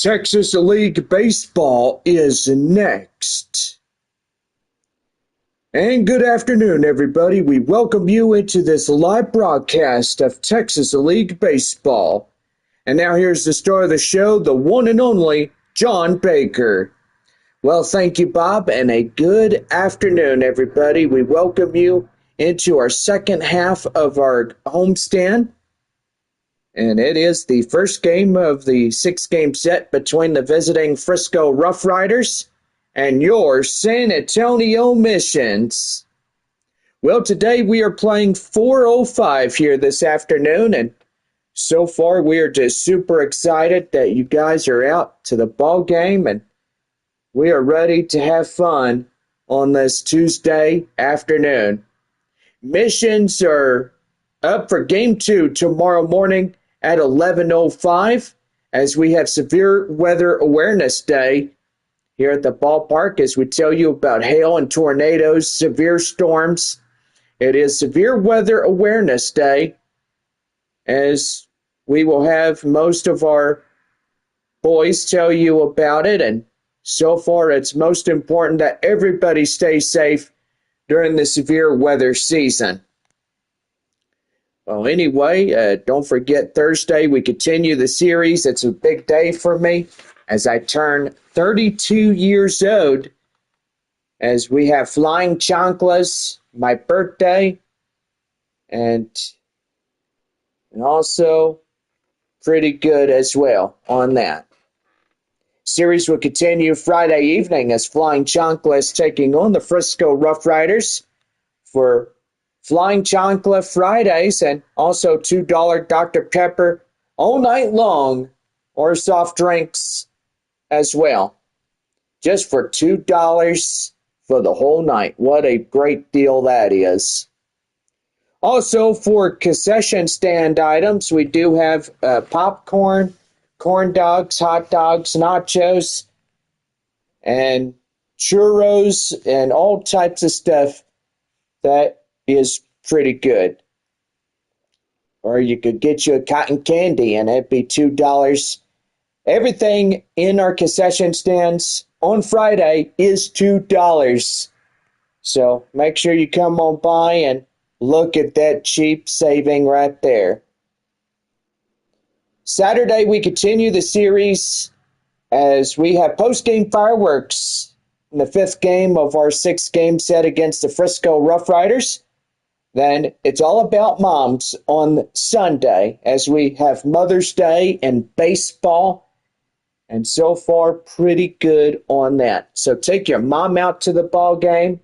Texas League Baseball is next. And good afternoon, everybody. We welcome you into this live broadcast of Texas League Baseball. And now here's the star of the show, the one and only John Baker. Well, thank you, Bob, and a good afternoon, everybody. We welcome you into our second half of our homestand. And it is the first game of the six-game set between the visiting Frisco RoughRiders and your San Antonio Missions. Well, today we are playing 405 here this afternoon, and so far we are just super excited that you guys are out to the ball game, and we are ready to have fun on this Tuesday afternoon. Missions are up for Game 2 tomorrow morning at 11:05 as we have Severe Weather Awareness Day here at the ballpark as we tell you about hail and tornadoes, severe storms. It is Severe Weather Awareness Day as we will have most of our boys tell you about it, and so far it's most important that everybody stays safe during the severe weather season. Well, anyway, don't forget Thursday we continue the series. It's a big day for me as I turn 32 years old as we have Flying Chanclas, my birthday, and also pretty good as well on that. Series will continue Friday evening as Flying Chanclas taking on the Frisco RoughRiders for Flying Chancla Fridays and also $2 Dr. Pepper all night long or soft drinks as well. Just for $2 for the whole night. What a great deal that is. Also for concession stand items, we do have popcorn, corn dogs, hot dogs, nachos, and churros, and all types of stuff that is pretty good. Or you could get you a cotton candy and it'd be $2. Everything in our concession stands on Friday is $2. So make sure you come on by and look at that cheap saving right there. Saturday we continue the series as we have post-game fireworks in the fifth game of our six-game set against the Frisco RoughRiders. Then it's all about moms on Sunday as we have Mother's Day and baseball. And so far, pretty good on that. So take your mom out to the ball game.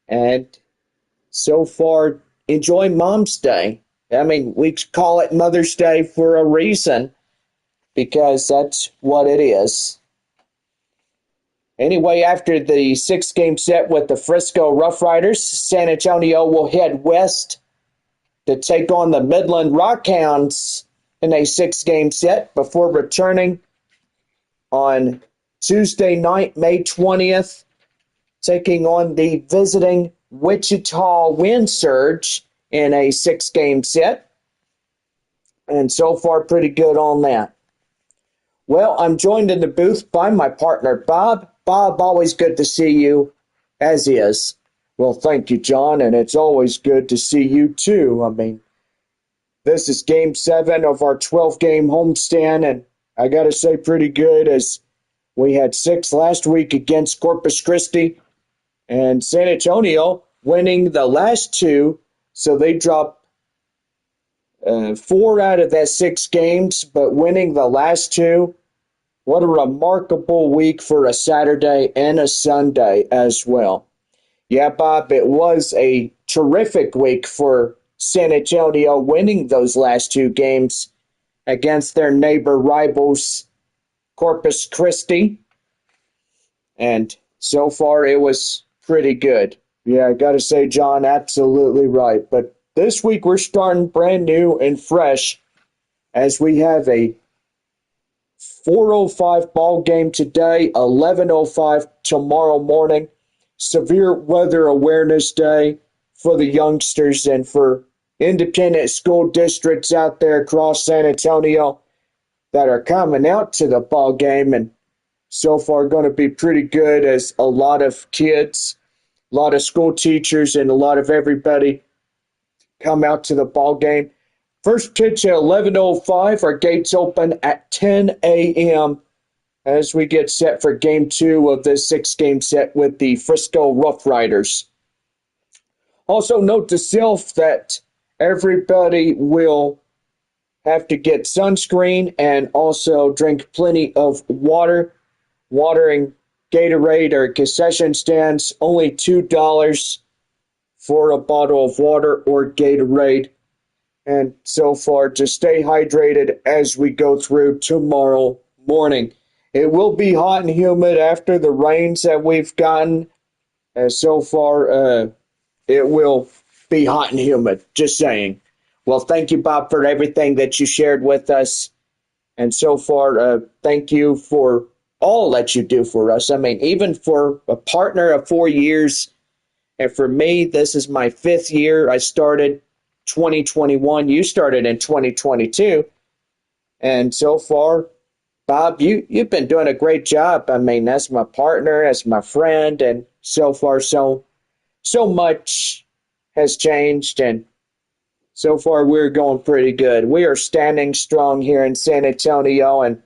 And so far, enjoy Mom's Day. I mean, we call it Mother's Day for a reason because that's what it is. Anyway, after the six-game set with the Frisco RoughRiders, San Antonio will head west to take on the Midland Rockhounds in a six-game set before returning on Tuesday night, May 20th, taking on the visiting Wichita Wind Surge in a six-game set. And so far, pretty good on that. Well, I'm joined in the booth by my partner, Bob. Bob, always good to see you, as is. Well, thank you, John, and it's always good to see you, too. I mean, this is Game 7 of our 12-game homestand, and I got to say pretty good as we had 6 last week against Corpus Christi, and San Antonio winning the last 2, so they dropped 4 out of that 6 games, but winning the last 2. What a remarkable week for a Saturday and a Sunday as well. Yeah, Bob, it was a terrific week for San Antonio winning those last 2 games against their neighbor rivals, Corpus Christi. And so far, it was pretty good. Yeah, I got to say, John, absolutely right. But this week, we're starting brand new and fresh as we have a 4:05 ball game today, 11:05 tomorrow morning. Severe Weather Awareness Day for the youngsters and for independent school districts out there across San Antonio. that are coming out to the ball game, and so far going to be pretty good as a lot of kids, a lot of school teachers, and a lot of everybody come out to the ball game. First pitch at 11:05. Our gates open at 10 a.m. as we get set for Game 2 of this 6-game set with the Frisco RoughRiders. Also note to self that everybody will have to get sunscreen and also drink plenty of water. Watering Gatorade or concession stands, only $2 for a bottle of water or Gatorade. And so far, just stay hydrated as we go through tomorrow morning. It will be hot and humid after the rains that we've gotten. And so far, it will be hot and humid, just saying. Well, thank you, Bob, for everything that you shared with us. And so far, thank you for all that you do for us. I mean, even for a partner of 4 years, and for me, this is my 5th year. I started 2021. You started in 2022. And so far, Bob, you've been doing a great job. I mean, as my partner, as my friend, and so far, so much has changed, and so far we're going pretty good. We are standing strong here in San Antonio, and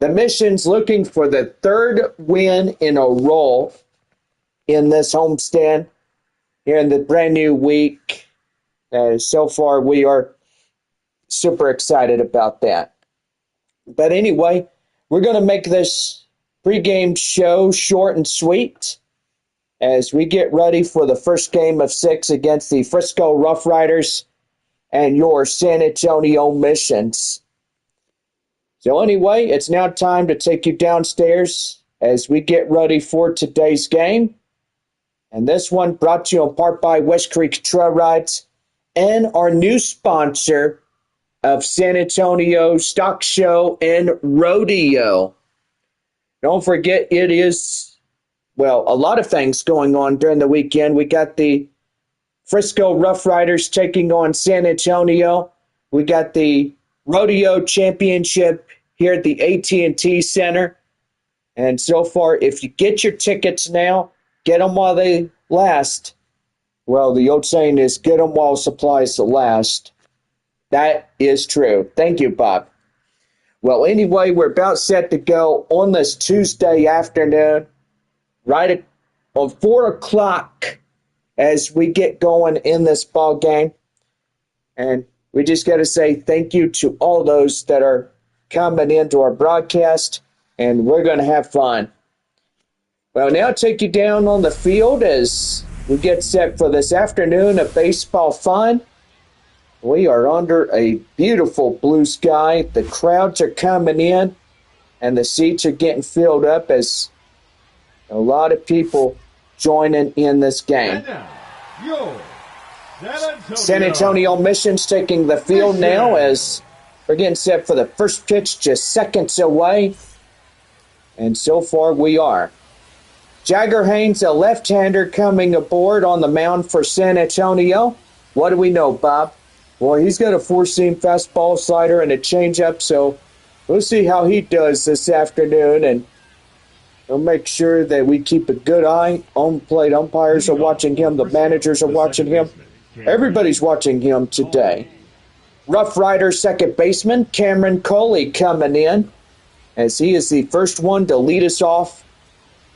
the Mission's looking for the 3rd win in a row in this homestand here in the brand new week. So far, we are super excited about that. But anyway, we're going to make this pregame show short and sweet as we get ready for the first game of 6 against the Frisco RoughRiders and your San Antonio Missions. So anyway, it's now time to take you downstairs as we get ready for today's game. And this one brought to you in part by West Creek Trail Rides and our new sponsor of San Antonio Stock Show and Rodeo. Don't forget, it is, well, a lot of things going on during the weekend. We got the Frisco RoughRiders taking on San Antonio. We got the Rodeo Championship here at the AT&T Center. And so far, if you get your tickets now, get them while they last. Well, the old saying is, get them while supplies last. That is true. Thank you, Bob. Well, anyway, we're about set to go on this Tuesday afternoon, right on 4 o'clock as we get going in this ball game. And we just got to say thank you to all those that are coming into our broadcast, and we're going to have fun. Well, now take you down on the field as we get set for this afternoon of baseball fun. We are under a beautiful blue sky. The crowds are coming in, and the seats are getting filled up as a lot of people joining in this game. San Antonio Mission's taking the field now as we're getting set for the first pitch just seconds away. And so far we are. Jagger Haynes, a left-hander, coming aboard on the mound for San Antonio. What do we know, Bob? Well, he's got a 4-seam fastball, slider, and a changeup, so we'll see how he does this afternoon, and we'll make sure that we keep a good eye. On-plate umpires are watching him. The managers are watching him. Everybody's watching him today. RoughRider second baseman Cameron Coley coming in as he is the first one to lead us off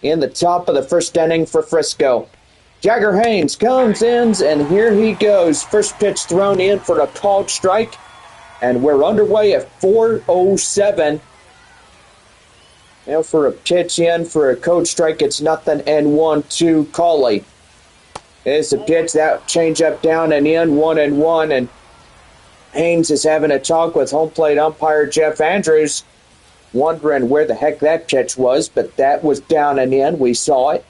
in the top of the first inning for Frisco. Jagger Haynes comes in, and here he goes. First pitch thrown in for a called strike, and we're underway at 4:07. Now for a pitch in for a called strike, it's 0-1 to Coley. There's a pitch, that changeup down and in, 1-1, and Haynes is having a talk with home plate umpire Jeff Andrews, wondering where the heck that pitch was, but that was down and in. We saw it.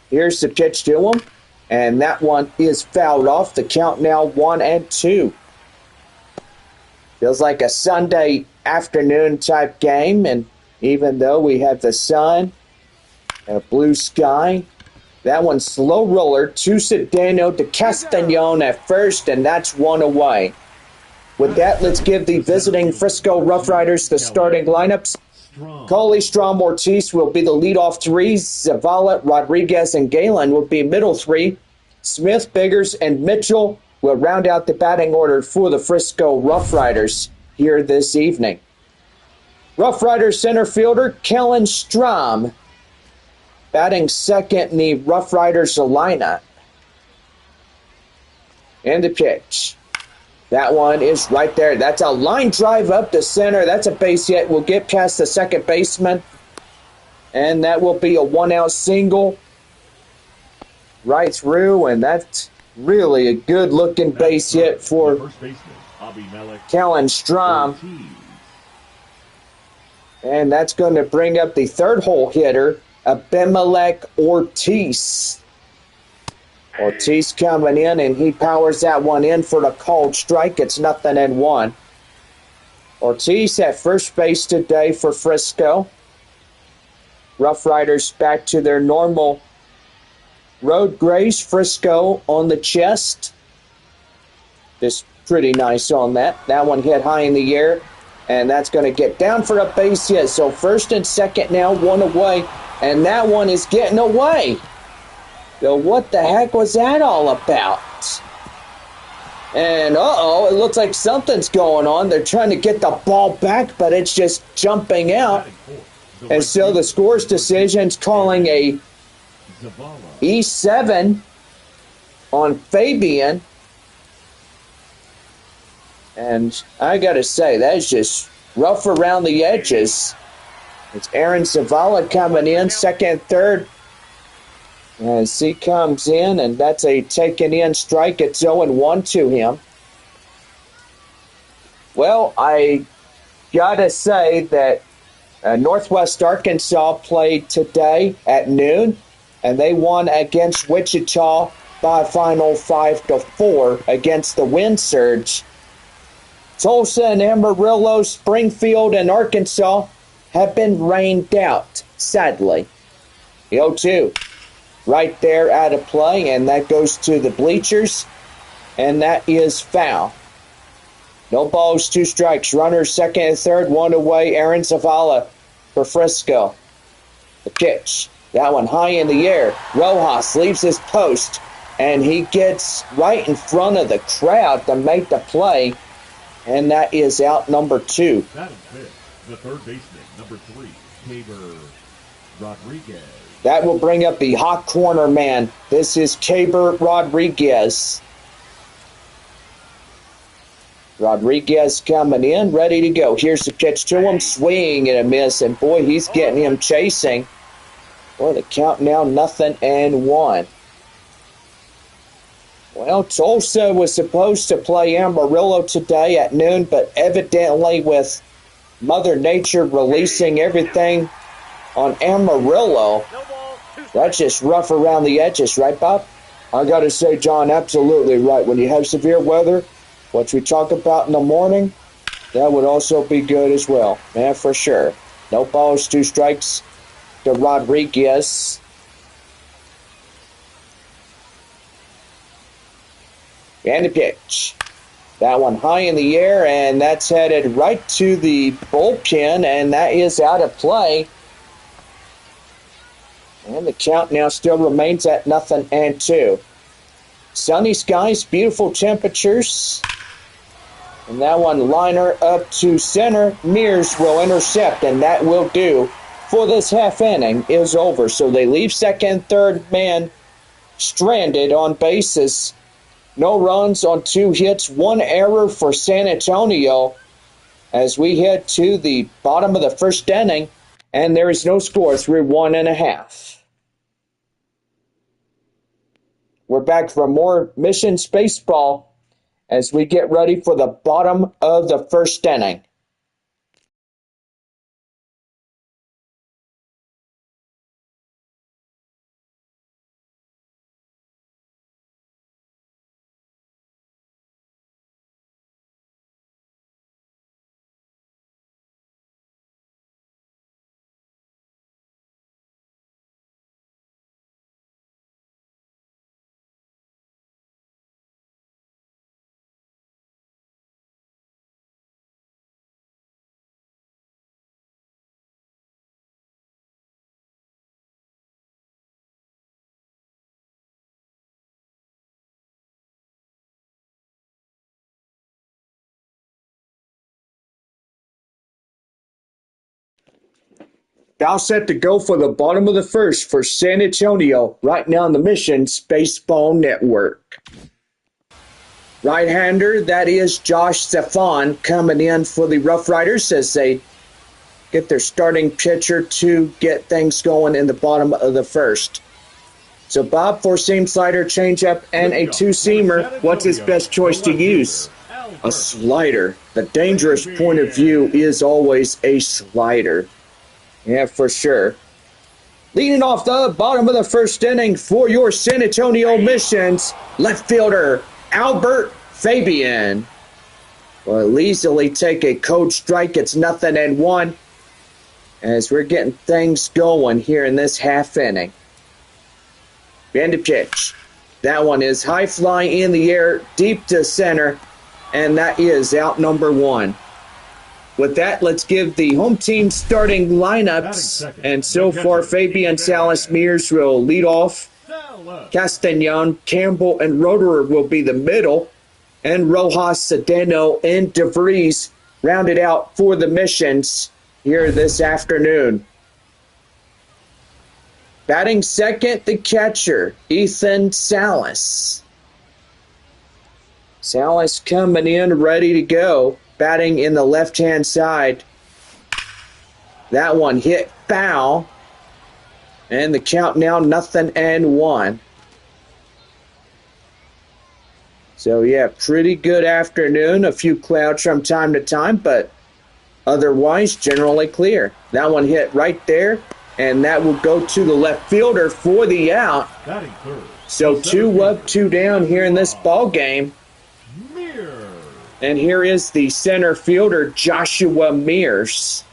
Here's the pitch to him, and that one is fouled off. The count now 1-2. Feels like a Sunday afternoon type game, and even though we have the sun and a blue sky, that one's slow roller to Cedeno to Castañon at first, and that's one away. With that, let's give the visiting Frisco RoughRiders the starting lineups. Coley, Strom, Ortiz will be the leadoff three. Zavala, Rodriguez, and Galen will be middle three. Smith, Biggers, and Mitchell will round out the batting order for the Frisco RoughRiders here this evening. RoughRiders center fielder Kellen Strom batting second in the RoughRiders lineup. And the pitch. That one is right there. That's a line drive up the center. That's a base hit. We'll get past the second baseman. And that will be a one-out single right through. And that's really a good-looking base hit for Kellen Strom. And that's going to bring up the third hole hitter, Abimelech Ortiz. Ortiz coming in, and he powers that one in for the called strike. It's 0-1. Ortiz at first base today for Frisco. RoughRiders back to their normal road grays. Frisco on the chest. Just pretty nice on that. That one hit high in the air, and that's going to get down for a base hit. So first and second now, one away, and that one is getting away. So what the heck was that all about? And it looks like something's going on. They're trying to get the ball back, but it's just jumping out. And so the scores decision's calling a E7 on Fabian. And I got to say, that's just rough around the edges. It's Aaron Zavala coming in, second, third. As he comes in, and that's a taken in strike. It's 0-1 to him. Well, I gotta say that Northwest Arkansas played today at noon, and they won against Wichita by a final 5-4 against the Wind Surge. Tulsa and Amarillo, Springfield, and Arkansas have been rained out, sadly. The 0-2. Right there out of play, and that goes to the bleachers, and that is foul. No balls, 2 strikes. Runners second and third, 1 away. Aaron Zavala for Frisco. The pitch. That one high in the air. Rojas leaves his post, and he gets right in front of the crowd to make the play, and that is out number 2. That is it. The third baseman, number 3, Caber Rodriguez. That will bring up the hot corner man. This is Caber Rodriguez. Rodriguez coming in, ready to go. Here's the pitch to him, swing and a miss, and boy, he's getting him chasing. Well, the count now 0-1. Well, Tulsa was supposed to play Amarillo today at noon, but evidently with Mother Nature releasing everything on Amarillo, that's just rough around the edges, right, Bob? I got to say, John, absolutely right. When you have severe weather, what we talk about in the morning, that would also be good as well. Yeah, for sure. No balls, 2 strikes to Rodriguez. And the pitch. That one high in the air, and that's headed right to the bullpen, and that is out of play. And the count now still remains at 0-2. Sunny skies, beautiful temperatures. And that one liner up to center. Mears will intercept, and that will do for this half inning is over. So they leave second, third man stranded on bases. No runs on 2 hits, 1 error for San Antonio as we head to the bottom of the first inning, and there is no score through 1.5. We're back for more Missions baseball as we get ready for the bottom of the first inning. Now set to go for the bottom of the first for San Antonio, right now on the Missions Baseball Network. Right-hander, that is Josh Stefan, coming in for the RoughRiders as they get their starting pitcher to get things going in the bottom of the first. So Bob, four-seam slider, changeup, and a two-seamer. What's his best choice to use? A slider. The dangerous point of view is always a slider. Yeah, for sure. Leading off the bottom of the first inning for your San Antonio Missions, left fielder Albert Fabian. Will easily take a cold strike. It's 0-1 as we're getting things going here in this half inning. And to pitch. That one is high fly in the air, deep to center, and that is out number 1. With that, let's give the home team starting lineups. And so far, Fabian, Salas, Mears will lead off. Castañon, Campbell, and Roederer will be the middle. And Rojas, Sedano, and DeVries rounded out for the Missions here this afternoon. Batting second, the catcher, Ethan Salas. Salas coming in ready to go. Batting in the left-hand side. That one hit foul. And the count now 0-1. So, yeah, pretty good afternoon. A few clouds from time to time, but otherwise generally clear. That one hit right there, and that will go to the left fielder for the out. So 2 up, 2 down here in this ball game. And here is the center fielder, Joshua Mears.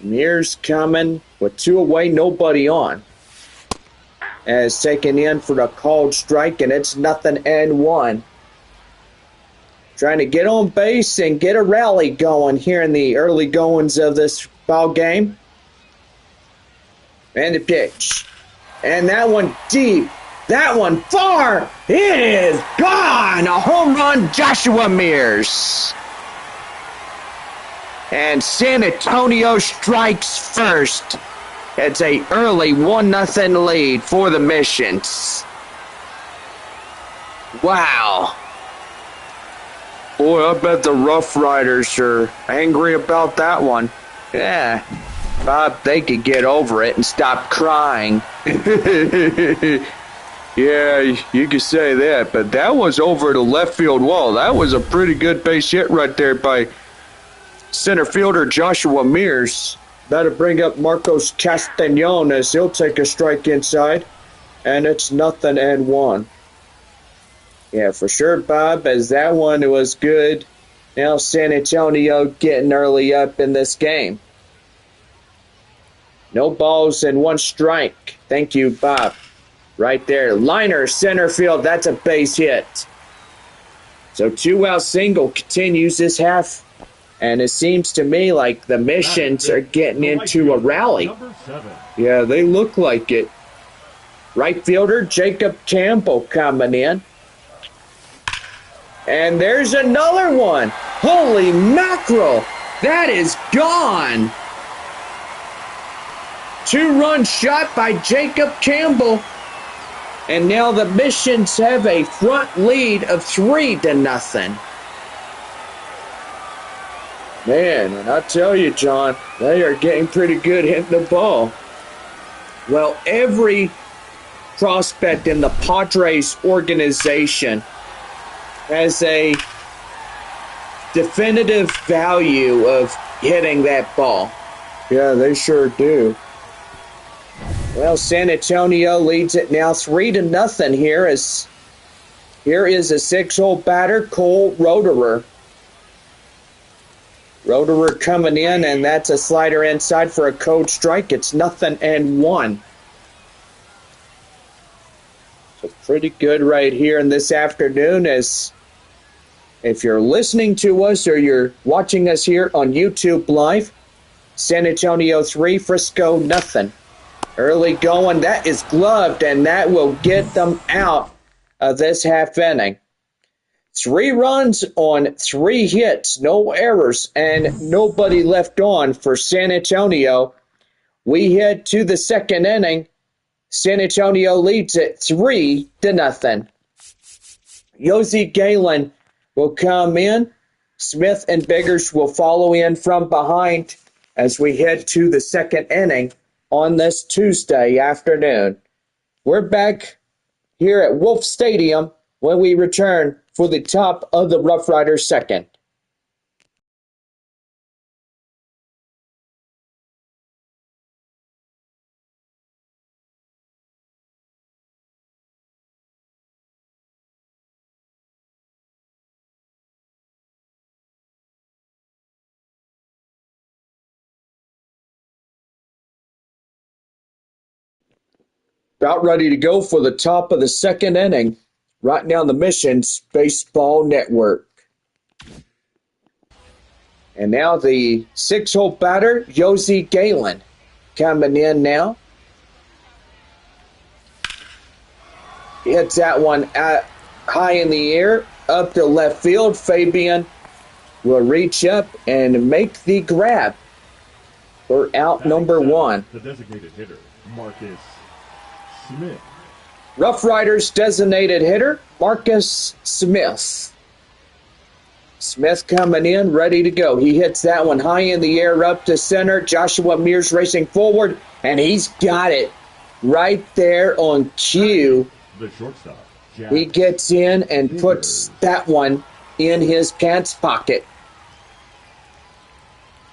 Mears coming with 2 away, nobody on. As taken in for the called strike, and it's 0-1. Trying to get on base and get a rally going here in the early goings of this ball game. And the pitch. And that one deep. That one far. It is gone. A home run, Joshua Mears. And San Antonio strikes first. It's a early 1-0 lead for the Missions. Wow. Boy, I bet the RoughRiders are angry about that one. Yeah. Bob, they could get over it and stop crying. Yeah, you could say that, but that was over the left field wall. That was a pretty good base hit right there by center fielder Joshua Mears. That'll bring up Marcos Castañon as he'll take a strike inside, and it's 0-1. Yeah, for sure, Bob, as that one was good. Now San Antonio getting early up in this game. No balls and 1 strike. Thank you, Bob. Right there. Liner, center field. That's a base hit. So 2-out single continues this half. And it seems to me like the Missions are getting into a rally. Yeah, they look like it. Right fielder, Jacob Campbell coming in. And there's another one. Holy mackerel. That is gone. 2-run shot by Jacob Campbell. And now the Missions have a front lead of 3-0. Man, and I tell you, John, they are getting pretty good hitting the ball. Well, every prospect in the Padres organization has a definitive value of hitting that ball. Yeah, they sure do. Well, San Antonio leads it now 3-0 here as here is a 6-hole batter, Cole Roederer. Roederer coming in, and that's a slider inside for a cold strike. It's 0-1. So pretty good right here in this afternoon. As if you're listening to us or you're watching us here on YouTube Live, San Antonio 3, Frisco 0. Early going, that is gloved, and that will get them out of this half inning. 3 runs on 3 hits, no errors, and nobody left on for San Antonio. We head to the second inning. San Antonio leads it 3-0. Yossi Galen will come in. Smith and Biggers will follow in from behind as we head to the second inning on this Tuesday afternoon. We're back here at Wolf Stadium when we return for the top of the RoughRiders second. About ready to go for the top of the second inning. Right now, the Missions Baseball Network. And now the 6-hole batter, Yossi Galen, coming in now. He hits that one high in the air, up to left field. Fabian will reach up and make the grab for out number 1. The designated hitter, Marcus Smith. RoughRiders designated hitter, Marcus Smith. Smith coming in, ready to go. He hits that one high in the air, up to center. Joshua Mears racing forward, and he's got it right there on cue. The shortstop, Jack. He gets in and puts that one in his pants pocket.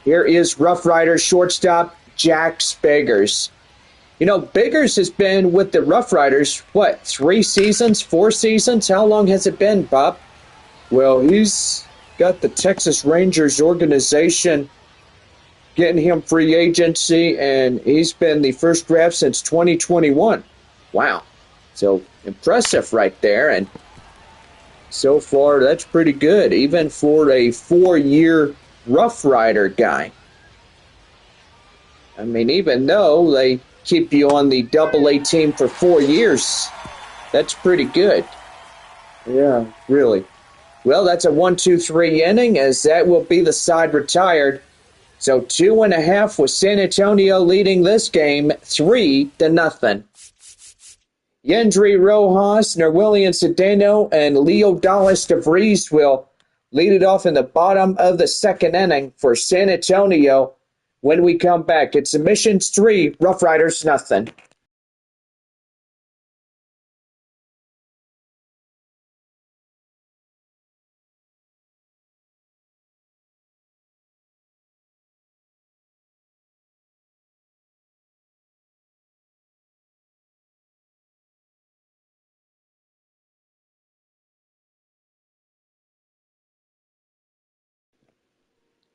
Here is RoughRiders shortstop, Jack Biggers. You know, Biggers has been with the RoughRiders, 3 seasons, 4 seasons? How long has it been, Bob? Well, he's got the Texas Rangers organization getting him free agency, and he's been the first draft since 2021. Wow. So impressive right there, and so far that's pretty good, even for a 4-year RoughRider guy. I mean, even though they keep you on the AA team for 4 years, that's pretty good. Yeah, really. Well, that's a 1-2-3 inning, as that will be the side retired. So 2.5 with San Antonio leading this game 3-0. Yendry Rojas, Nerwillian Cedeno, and Leo Dallas DeVries will lead it off in the bottom of the second inning for San Antonio. When we come back, it's Missions 3, RoughRiders nothing.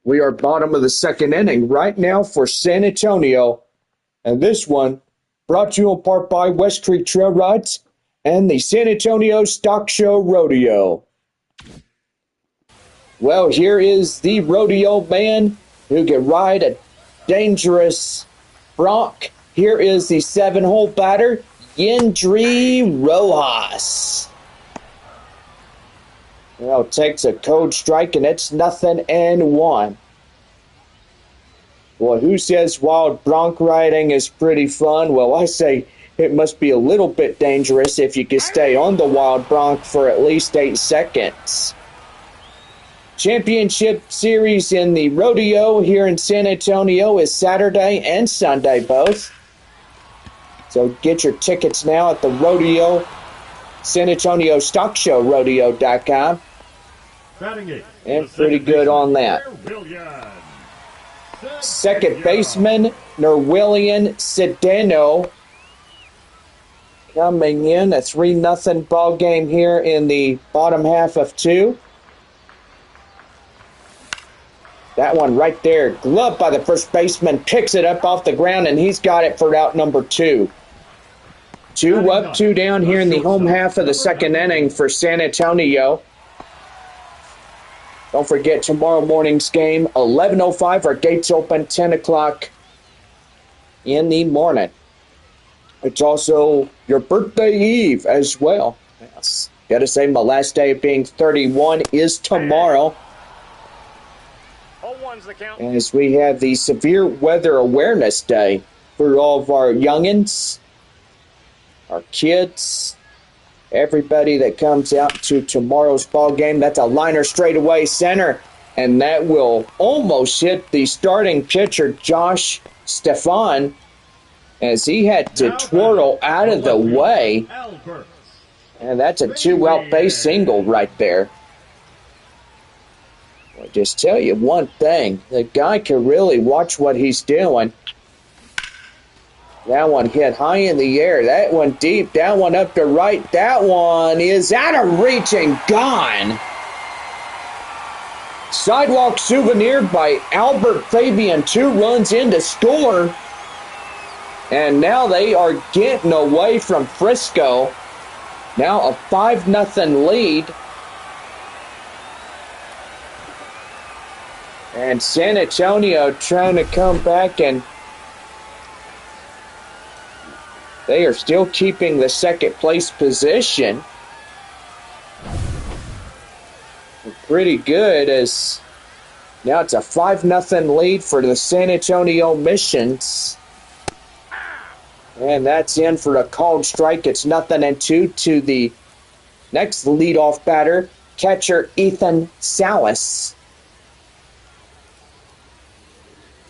We are bottom of the second inning right now for San Antonio. And this one brought to you in part by West Creek Trail Rides and the San Antonio Stock Show Rodeo. Well, here is the rodeo man who can ride a dangerous bronc. Here is the 7-hole batter, Yendry Rojas. Well, takes a cold strike, and it's 0-1. Well, who says wild bronc riding is pretty fun? Well, I say it must be a little bit dangerous if you can stay on the wild bronc for at least 8 seconds. Championship Series in the rodeo here in San Antonio is Saturday and Sunday both. So get your tickets now at the rodeo, San Antonio Stock Show Rodeo.com. And pretty good on that. Second baseman, Nerwillian Cedeno, coming in. A 3-0 ball game here in the bottom half of 2. That one right there, gloved by the first baseman, picks it up off the ground, and he's got it for out number 2. 2 up, 2 down here in the home half of the second inning for San Antonio. Don't forget tomorrow morning's game, 11:05. Our gates open 10 o'clock in the morning. It's also your birthday eve as well. Yes. Gotta say, my last day of being 31 is tomorrow. 0-1's the count. As we have the Severe Weather Awareness Day for all of our youngins, our kids, everybody that comes out to tomorrow's ball game. That's a liner straightaway center, and that will almost hit the starting pitcher, Josh Stefan, as he had to twirl out of the way. And that's a 2-out base single right there. I'll just tell you one thing. The guy can really watch what he's doing. That one hit high in the air. That one deep. That one up to right. That one is out of reach and gone. Sidewalk souvenir by Albert Fabian. 2 runs in to score. And now they are getting away from Frisco. Now a 5-0 lead. And San Antonio trying to come back, and they are still keeping the second place position. Pretty good, as now it's a 5-0 lead for the San Antonio Missions. And that's in for a called strike. It's 0-2 to the next leadoff batter, catcher Ethan Salas.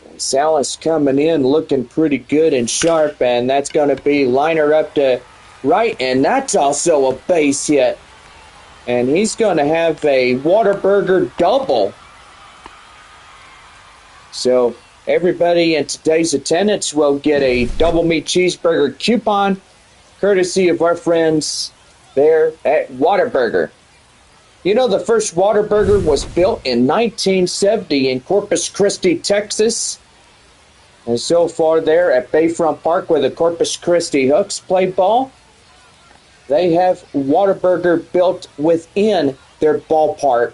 And Salas coming in looking pretty good and sharp, and that's going to be liner up to right, and that's also a base hit. And he's going to have a Whataburger double. So everybody in today's attendance will get a double meat cheeseburger coupon, courtesy of our friends there at Whataburger. You know, the first Whataburger was built in 1970 in Corpus Christi, Texas. And so far there at Bayfront Park, where the Corpus Christi Hooks play ball, they have Whataburger built within their ballpark.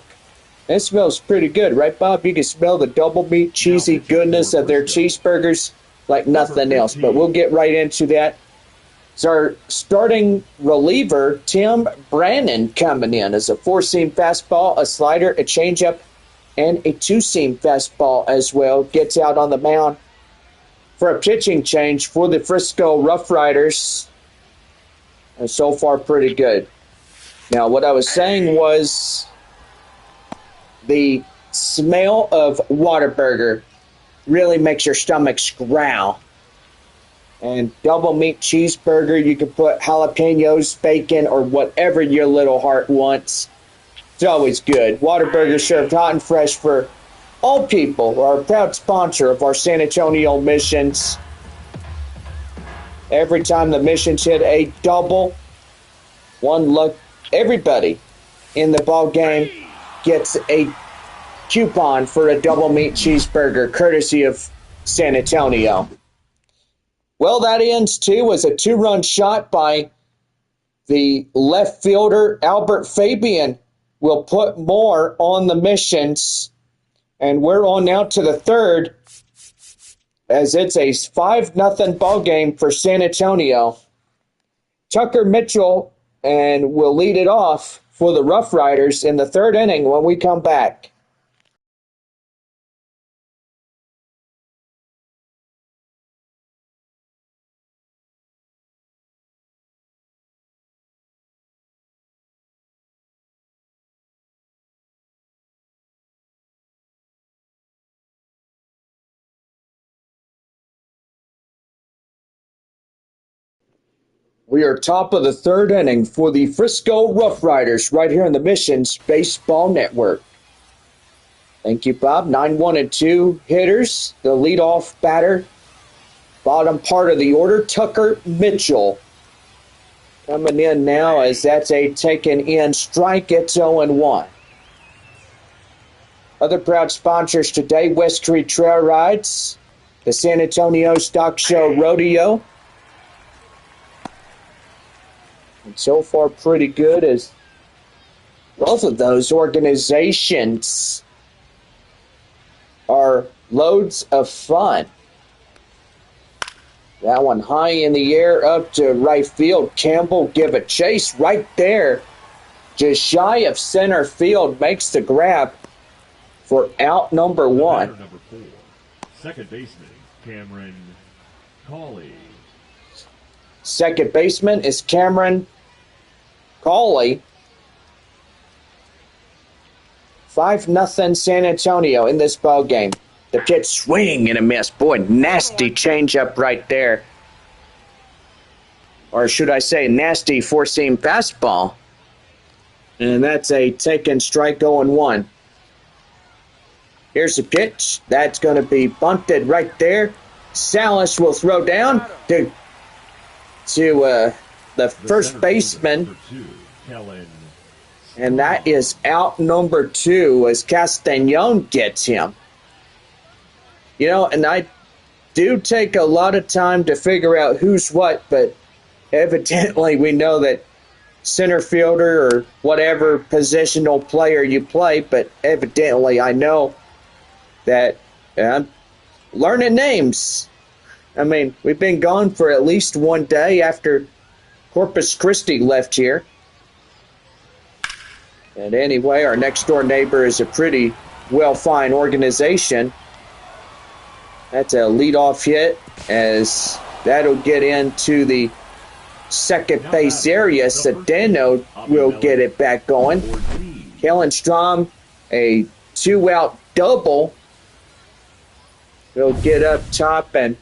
It smells pretty good, right, Bob? You can smell the double meat, cheesy goodness of their cheeseburgers like nothing else. But we'll get right into that. It's our starting reliever, Tim Brannon, coming in as a 4-seam fastball, a slider, a changeup, and a 2-seam fastball as well. Gets out on the mound for a pitching change for the Frisco RoughRiders. And so far, pretty good. Now, what I was saying was, the smell of Whataburger really makes your stomachs growl. And double meat cheeseburger, you can put jalapenos, bacon, or whatever your little heart wants. It's always good. Whataburger served hot and fresh for all people. We're a proud sponsor of our San Antonio Missions. Every time the Missions hit a double, everybody in the ball game gets a coupon for a double meat cheeseburger, courtesy of San Antonio. Well, that ends too was a 2-run shot by the left fielder, Albert Fabian. Will put more on the Missions. And we're on now to the third, as it's a 5-0 ball game for San Antonio. Tucker Mitchell and will lead it off for the RoughRiders in the third inning when we come back. We are top of the third inning for the Frisco RoughRiders right here on the Missions Baseball Network. Thank you, Bob. 9-1-2 hitters. The leadoff batter, bottom part of the order, Tucker Mitchell. Coming in now as that's a taken in strike. It's 0-1. Other proud sponsors today, West Creek Trail Rides, the San Antonio Stock Show Rodeo. And so far, pretty good, as both of those organizations are loads of fun. That one high in the air up to right field. Campbell give a chase right there just shy of center field, makes the grab for out number The one. batter, number 4, second baseman Cameron Cawley. Second baseman is Cameron Cawley. 5-0 San Antonio in this ball game. The pitch swing and a miss. Boy, nasty changeup right there. Or should I say nasty four-seam fastball. And that's a taken strike 0-1. Here's the pitch. That's going to be bunted right there. Salas will throw down to the first baseman. And that is out number 2 as Castañon gets him. You know, and I do take a lot of time to figure out who's what, but evidently we know that center fielder or whatever positional player you play, but evidently I know that I'm learning names. I mean, we've been gone for at least one day after Corpus Christi left here. And anyway, our next door neighbor is a pretty well-fine organization. That's a leadoff hit as that'll get into the second base area. Sedano will get it back going. Kellen Strom, a 2-out double. Will get up top, and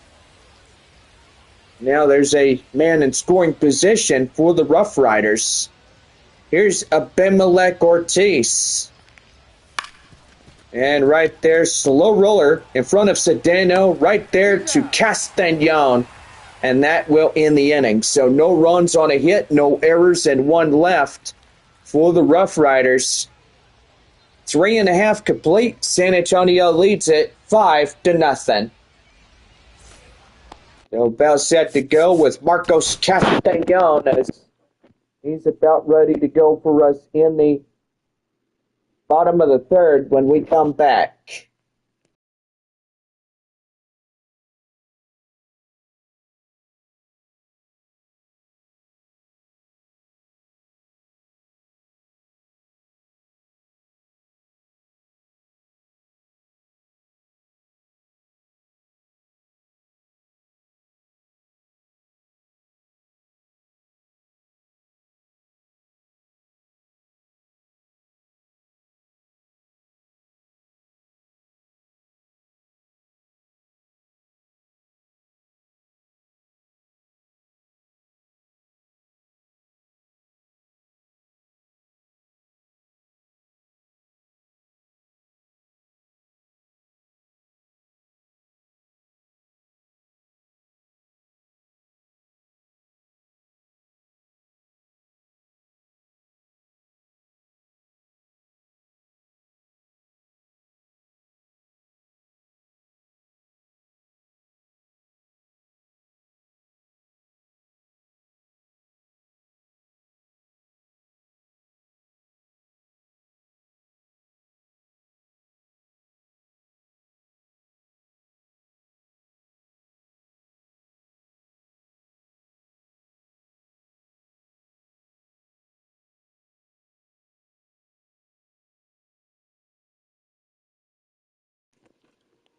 now there's a man in scoring position for the RoughRiders. Here's Abimelech Ortiz. And right there, slow roller in front of Sedano, right there to Castañon. And that will end the inning. So no runs on a hit, no errors, and one left for the RoughRiders. 3.5 complete. San Antonio leads it 5-0. They're about set to go with Marcos Castañon as he's about ready to go for us in the bottom of the third when we come back.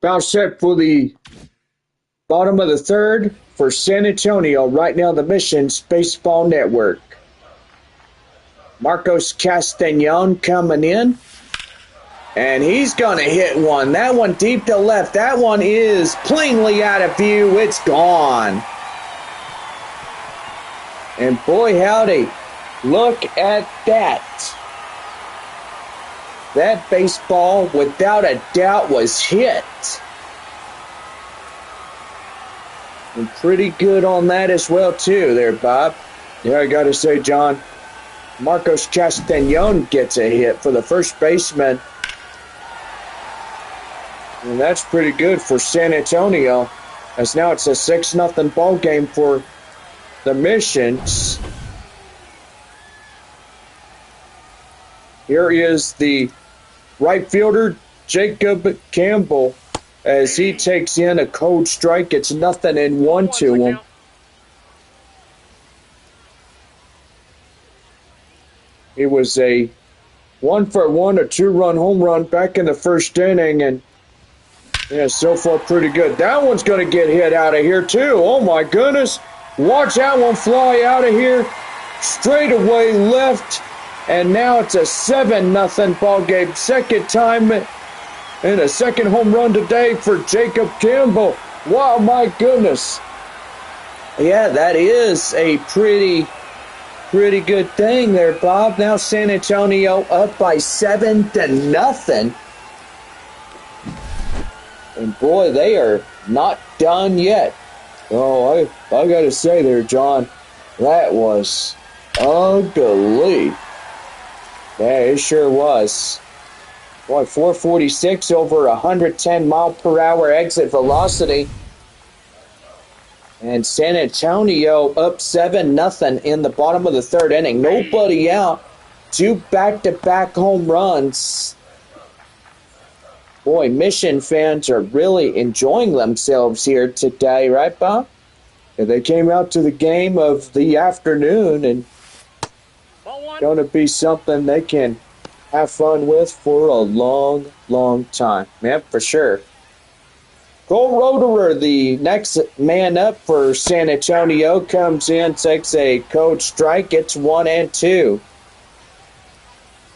Foul set for the bottom of the third for San Antonio, right now the Missions Baseball Network. Marcos Castañon coming in. And he's going to hit one. That one deep to left. That one is plainly out of view. It's gone. And boy, howdy, look at that. That baseball, without a doubt, was hit. And pretty good on that as well, too, there, Bob. Yeah, I got to say, John, Marcos Castañon gets a hit for the first baseman. And that's pretty good for San Antonio, as now it's a 6-0 ball game for the Missions. Here is the right fielder, Jacob Campbell, as he takes in a cold strike. It's 0-1 to him. It was a 1-for-1, a 2-run home run back in the first inning, and yeah, so far pretty good. That one's going to get hit out of here too. Oh my goodness. Watch that one fly out of here. Straight away left. And now it's a 7-0 ball game. Second time and a second home run today for Jacob Campbell. Wow, my goodness. Yeah, that is a pretty good thing there, Bob. Now San Antonio up by 7-0. And boy, they are not done yet. Oh, I got to say there, John, that was ugly. Yeah, it sure was. Boy, 446 over 110 mile per hour exit velocity. And San Antonio up 7-0 in the bottom of the third inning. Nobody out. 2 back-to-back home runs. Boy, Mission fans are really enjoying themselves here today, right, Bob? And they came out to the game of the afternoon, and going to be something they can have fun with for a long, long time. Yeah, for sure. Cole Roederer, the next man up for San Antonio, comes in, takes a cold strike, gets 1-2.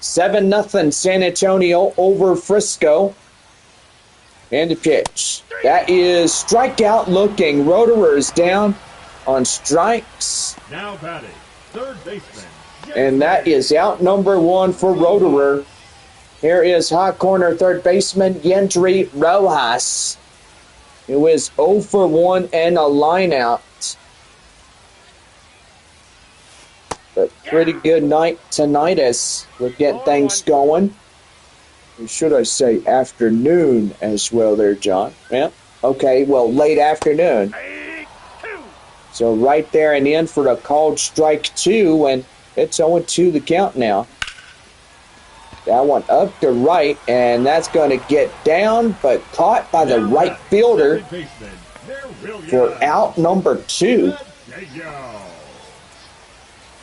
7-0 San Antonio over Frisco. And the pitch. That is strikeout looking. Roederer is down on strikes. Now batting, third baseman. And that is out number 1 for Roederer. Here is hot corner third baseman Yendry Rojas. It was 0 for 1 and a line out. But pretty good night tonight as we're getting things going. Or should I say afternoon as well there, John? Yeah. Okay, well, late afternoon. So right there and in for the called strike 2, and it's 0-2 the count now. That one up to right, and that's going to get down, but caught by the right fielder for out number 2.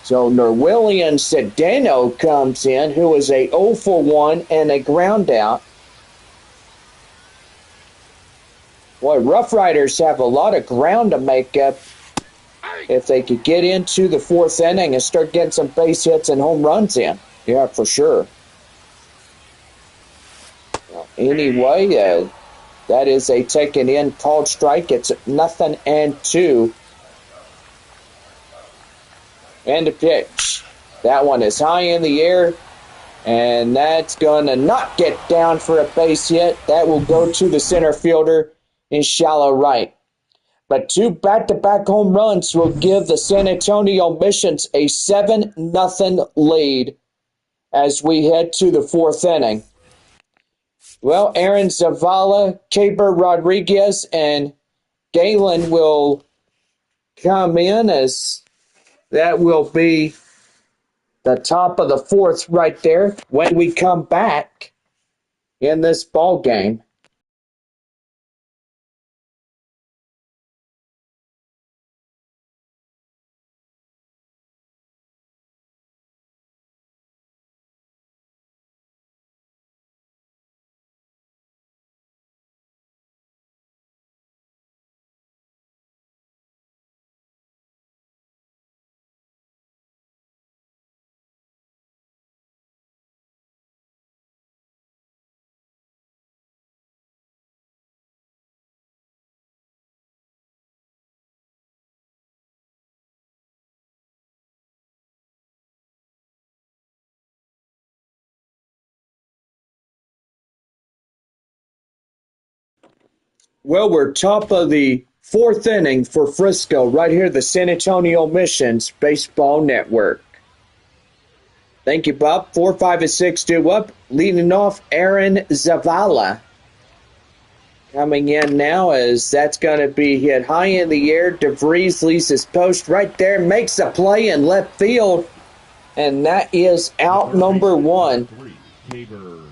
So Nerwillian Cedeno comes in, who is a 0 for 1 and a ground out. Boy, RoughRiders have a lot of ground to make up if they could get into the 4th inning and start getting some base hits and home runs in. Yeah, for sure. Well, anyway, that is a taken in called strike. It's 0-2. And the pitch. That one is high in the air, and that's going to not get down for a base hit. That will go to the center fielder in shallow right. But 2 back-to-back home runs will give the San Antonio Missions a 7-0 lead as we head to the 4th inning. Well, Aaron Zavala, Caber Rodriguez, and Galen will come in as that will be the top of the 4th right there when we come back in this ball game. Well, we're top of the 4th inning for Frisco, right here, the San Antonio Missions Baseball Network. Thank you, Bob. 4, 5, and 6 due up. Leading off, Aaron Zavala. Coming in now as that's going to be hit high in the air. DeVries leaves his post right there, makes a play in left field, and that is out number 1. Caber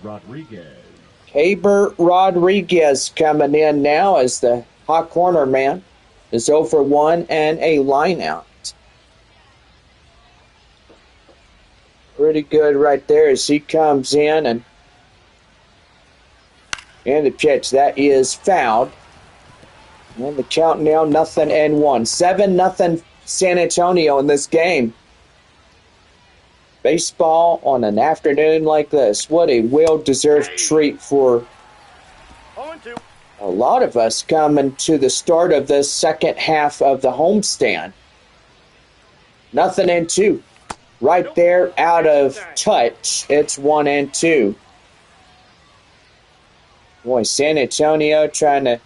Rodriguez. Caber Rodriguez coming in now as the hot corner man. Is 0 for 1 and a line out. pretty good right there as he comes in and the pitch that is fouled. And the count now 0-1. 7-0 San Antonio in this game. Baseball on an afternoon like this. What a well-deserved treat for a lot of us coming to the start of this second half of the homestand. 0-2. Right there out of touch. It's 1-2. Boy, San Antonio trying to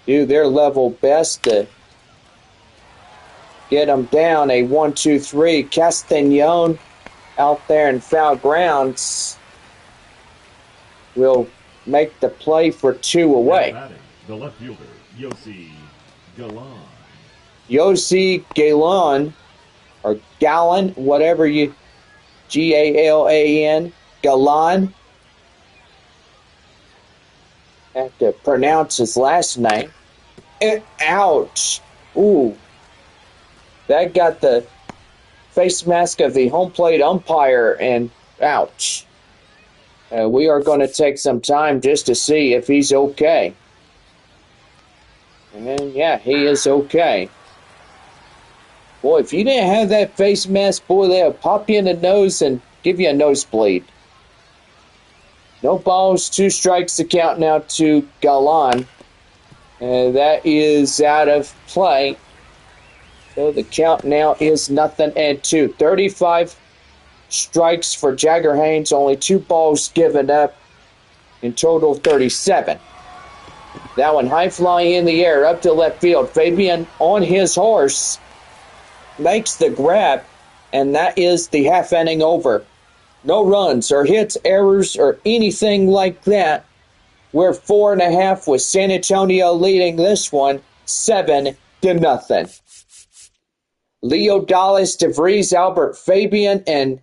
do their level best to get them down. A 1-2-3. Castañon out there in foul grounds will make the play for 2 away. Batting, the left fielder, Yossi Galan. Yossi Galan, or Gallon, whatever you, Galan, Galan. Have to pronounce his last name. Ouch. Ooh. That got the face mask of the home plate umpire, and ouch. We are going to take some time just to see if he's okay. And yeah, he is okay. Boy, if you didn't have that face mask, boy, they'll pop you in the nose and give you a nosebleed. No balls, 2 strikes to count now to Galan. That is out of play. So the count now is 0-2. 35 strikes for Jagger Haynes, only 2 balls given up. In total, 37. That one high flying in the air up to left field. Fabian on his horse makes the grab, and that is the half inning over. No runs or hits, errors, or anything like that. We're 4.5 with San Antonio leading this one 7-0. Leo Dallas, DeVries, Albert Fabian, and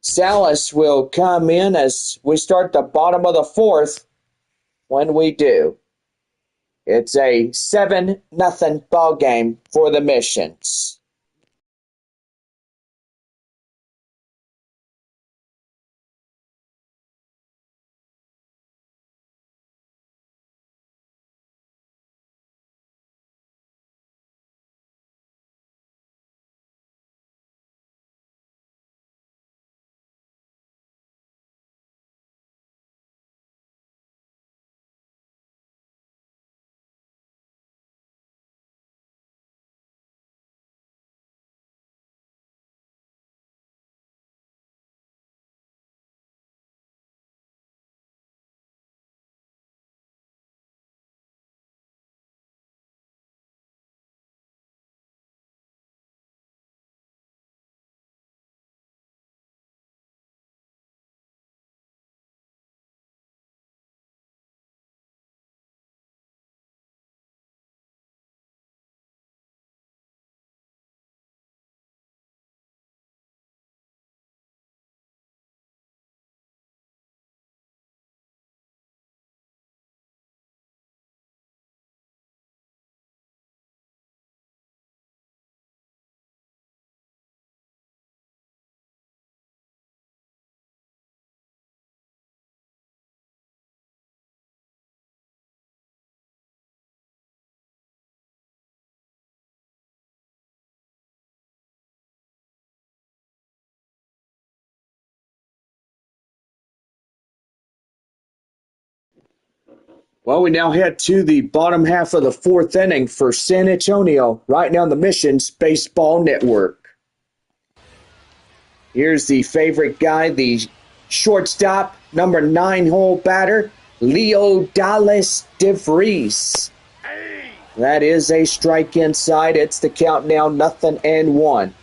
Salas will come in as we start the bottom of the 4th. When we do, it's a 7-0 ball game for the Missions. Well, we now head to the bottom half of the 4th inning for San Antonio, right now on the Missions Baseball Network. Here's the favorite guy, the shortstop, number 9-hole batter, Leo Dallas DeVries. That is a strike inside. It's the count now 0-1.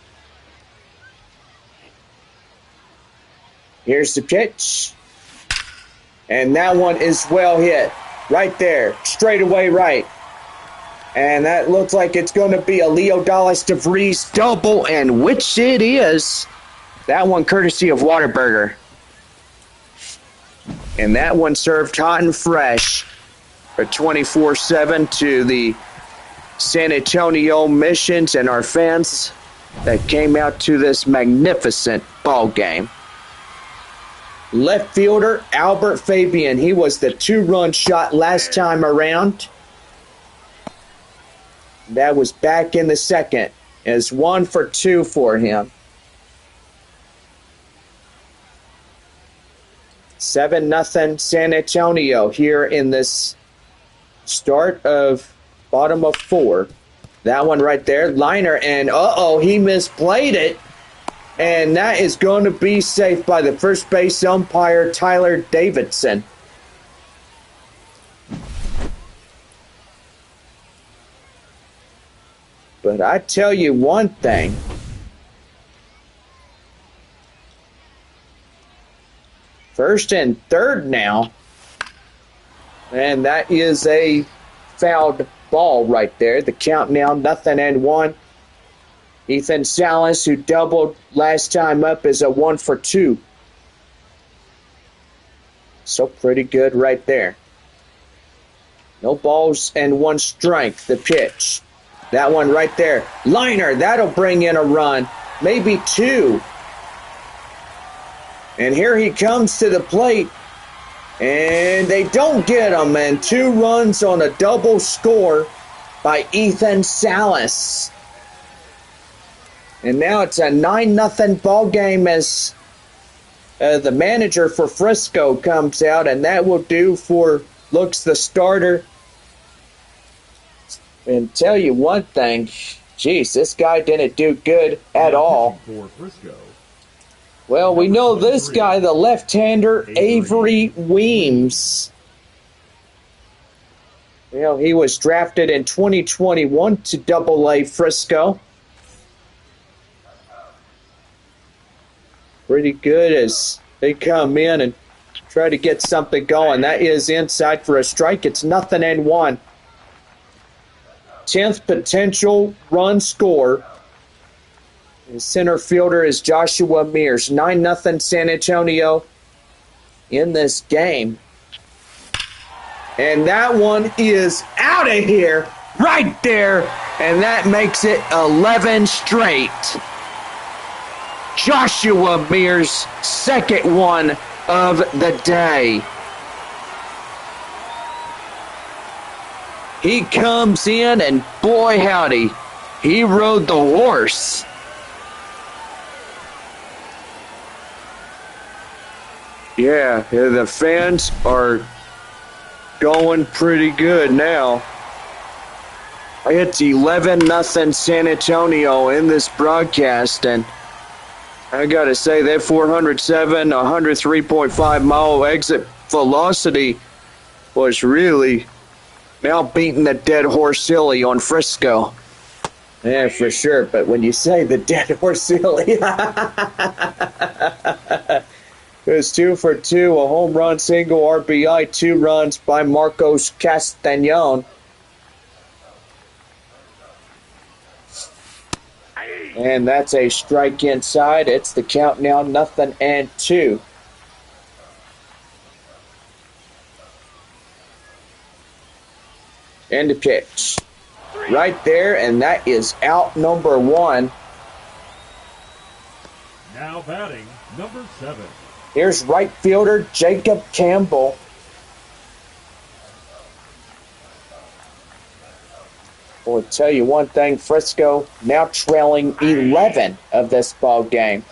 Here's the pitch. And that one is well hit. Right there, straight away right. And that looks like it's going to be a Leo Dallas DeVries double, and which it is. That one courtesy of Whataburger. And that one served hot and fresh for 24/7 to the San Antonio Missions and our fans that came out to this magnificent ball game. Left fielder Albert Fabian. He was the 2-run shot last time around. That was back in the second. It's 1 for 2 for him. 7-0 San Antonio here in this start of bottom of 4. That one right there, liner, and he misplayed it. And that is going to be safe by the first base umpire, Tyler Davidson. But I tell you one thing. First and third now. And that is a fouled ball right there. The count now 0-1. Ethan Salas, who doubled last time up, is a 1 for 2. So pretty good right there. No balls and 1 strike, the pitch. That one right there. Liner, that'll bring in a run. Maybe 2. And here he comes to the plate. And they don't get him. And 2 runs on a double score by Ethan Salas. And now it's a 9-0 ball game as the manager for Frisco comes out, and that will do for Looks the starter. And tell you one thing, geez, this guy didn't do good at all. Well, we know this guy, the left-hander, Avery Weems. Well, he was drafted in 2021 to Double-A Frisco. Pretty good as they come in and try to get something going. That is inside for a strike. It's 0-1. 10th potential run score. The center fielder is Joshua Mears. 9-0 San Antonio in this game. And that one is out of here, right there. And that makes it 11 straight. Joshua Mears' second one of the day. He comes in and boy howdy, he rode the horse. Yeah, the fans are going pretty good now. It's 11-0 San Antonio in this broadcast, and I gotta say that 407, 103.5 mile exit velocity was really now beating the dead horse silly on Frisco. Yeah, for sure. But when you say the dead horse silly, it was 2 for 2, a home run, single RBI, 2 runs by Marcos Castañon. And that's a strike inside. It's the count now 0-2. And the pitch. Right there, and that is out number 1. Now batting, number 7. Here's right fielder Jacob Campbell. Well, I'll tell you one thing, Frisco now trailing 11 of this ball game.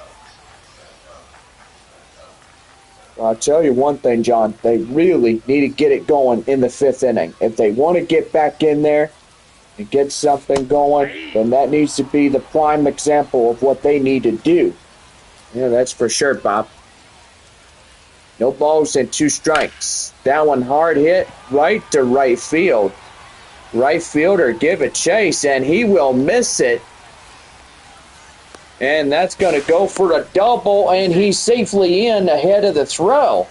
Well, I'll tell you one thing, John. They really need to get it going in the 5th inning. If they want to get back in there and get something going, then that needs to be the prime example of what they need to do. Yeah, that's for sure, Bob. No balls and 2 strikes. That one hard hit right to right field. Right fielder give a chase, and he will miss it. And that's going to go for a double, and he's safely in ahead of the throw.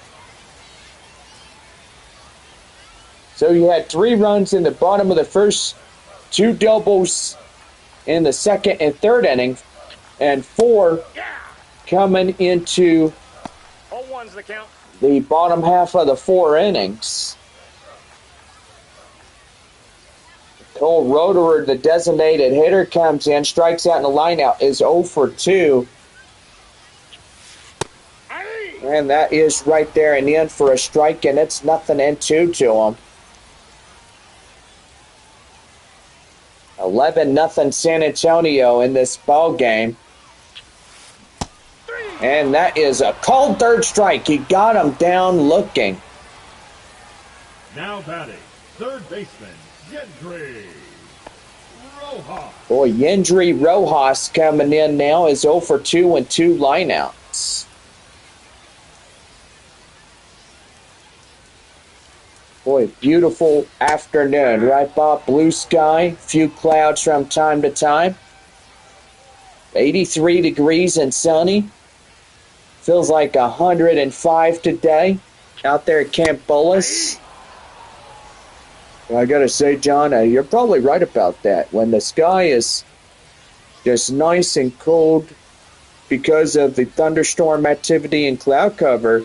So you had 3 runs in the bottom of the first, 2 doubles in the second and third inning, and 4 coming into the bottom half of the 4 innings. Cole Roederer, the designated hitter, comes in, strikes out in the lineout, is 0 for 2. And that is right there and in for a strike, and it's nothing and 2 to him. 11-0 San Antonio in this ball game. And that is a called third strike. He got him down looking. Now batting, third baseman, Yendry Rojas. Boy, Yendry Rojas coming in now is 0 for 2 and 2 lineouts. Boy, beautiful afternoon, right, Bob? Blue sky, few clouds from time to time. 83 degrees and sunny. Feels like 105 today out there at Camp Bullis. I gotta say, John, you're probably right about that. When the sky is just nice and cold because of the thunderstorm activity and cloud cover,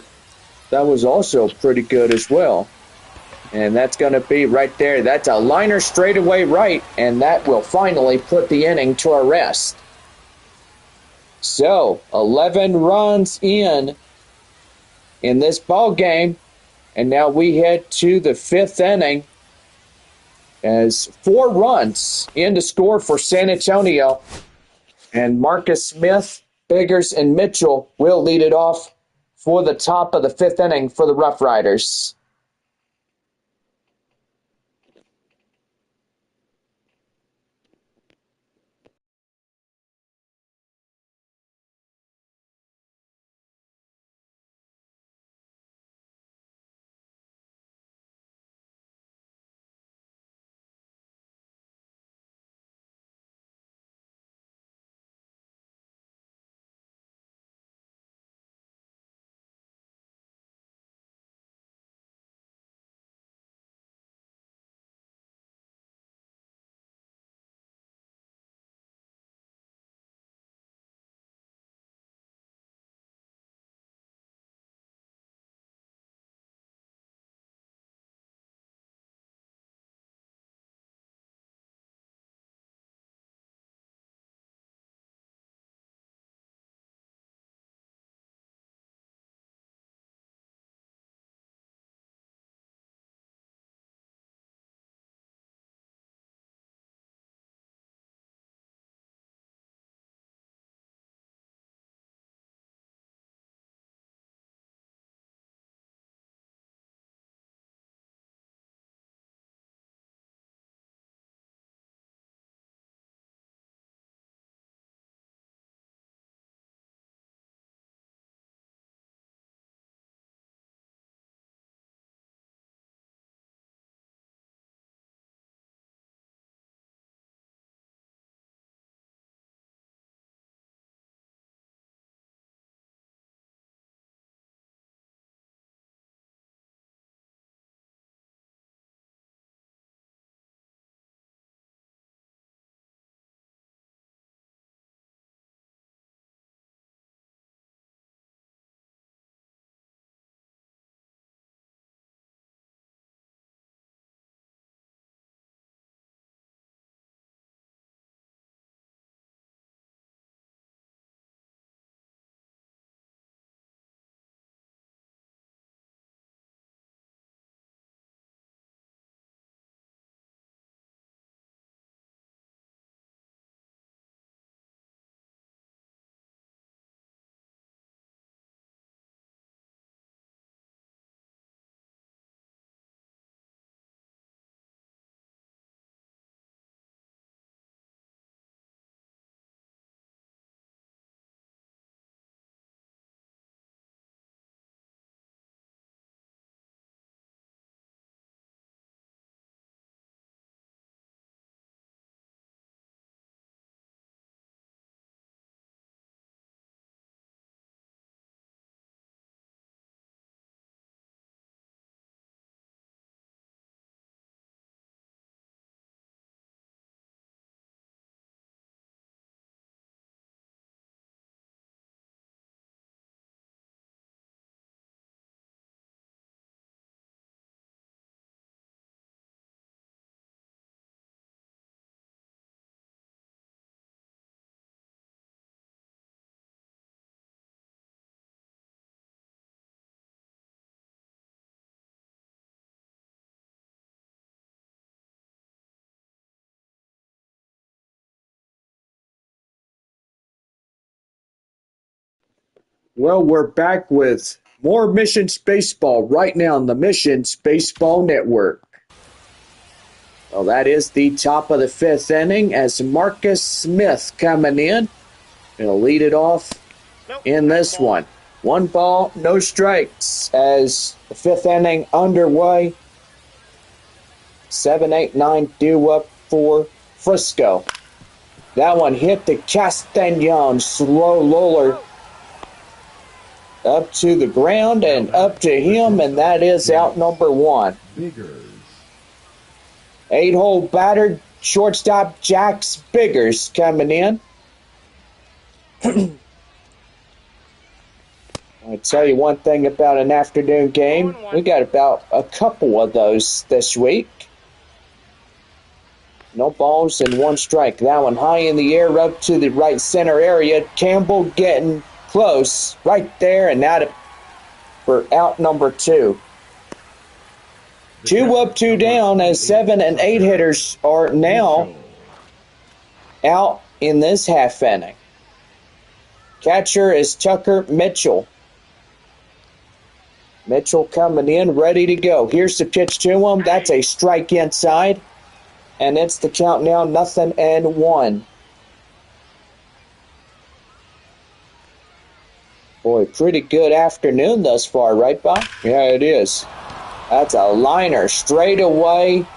that was also pretty good as well. And that's going to be right there. That's a liner straightaway right, and that will finally put the inning to a rest. So, 11 runs in this ball game, and now we head to the 5th inning as 4 runs in to score for San Antonio. And Marcus Smith, Biggers, and Mitchell will lead it off for the top of the 5th inning for the RoughRiders. Well, we're back with more Missions Baseball right now on the Missions Baseball Network. Well, that is the top of the fifth inning as Marcus Smith coming in. He'll lead it off in this one. 1 ball, no strikes as the fifth inning underway. 7, 8, 9 due up for Frisco. That one hit the Castañon, slow roller up to the ground and up to him, and that is out number 1. 8-hole batter, shortstop Jax Biggers coming in. I'll tell you one thing about an afternoon game. We got about a couple of those this week. No balls and 1 strike. That one high in the air up to the right center area. Campbell getting close right there and out for out number 2. 2 up, 2 down as 7 and 8 hitters are now out in this half inning. Catcher is Tucker Mitchell. Mitchell coming in, ready to go. Here's the pitch to him. That's a strike inside. And it's the count now, 0-1. Boy, pretty good afternoon thus far, right, Bob? Yeah, it is. That's a liner straight away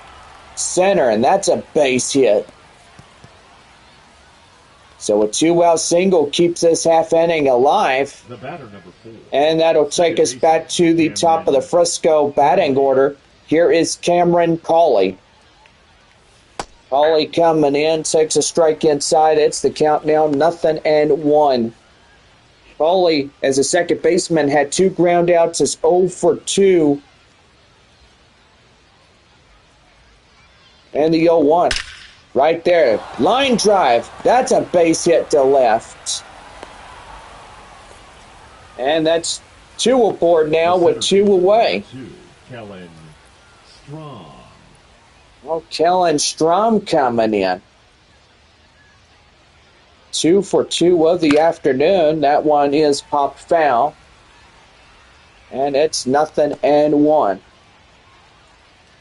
center, and that's a base hit. So a 2-out single keeps this half inning alive. The batter, number 4. And that'll take us back to the top of the Frisco batting order. Here is Cameron Cawley. Cawley coming in, takes a strike inside. It's the count now, 0-1. Cawley, as a second baseman, had 2 ground outs, is 0 for 2. And the 0-1. Right there. Line drive. That's a base hit to left. And that's 2 aboard now with 2 away. Kellen Strom. Oh, Kellen Strom coming in. 2 for 2 of the afternoon. That one is popped foul. And it's 0-1.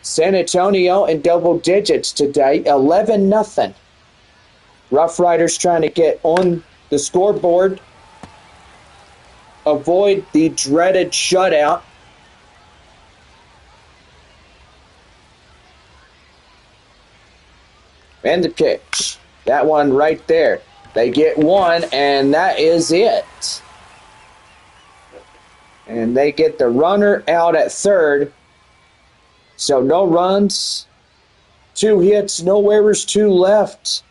San Antonio in double digits today, 11-0. RoughRiders trying to get on the scoreboard, avoid the dreaded shutout. And the pitch. That one right there. They get 1, and that is it. And they get the runner out at third. So no runs, 2 hits, no errors, 2 left.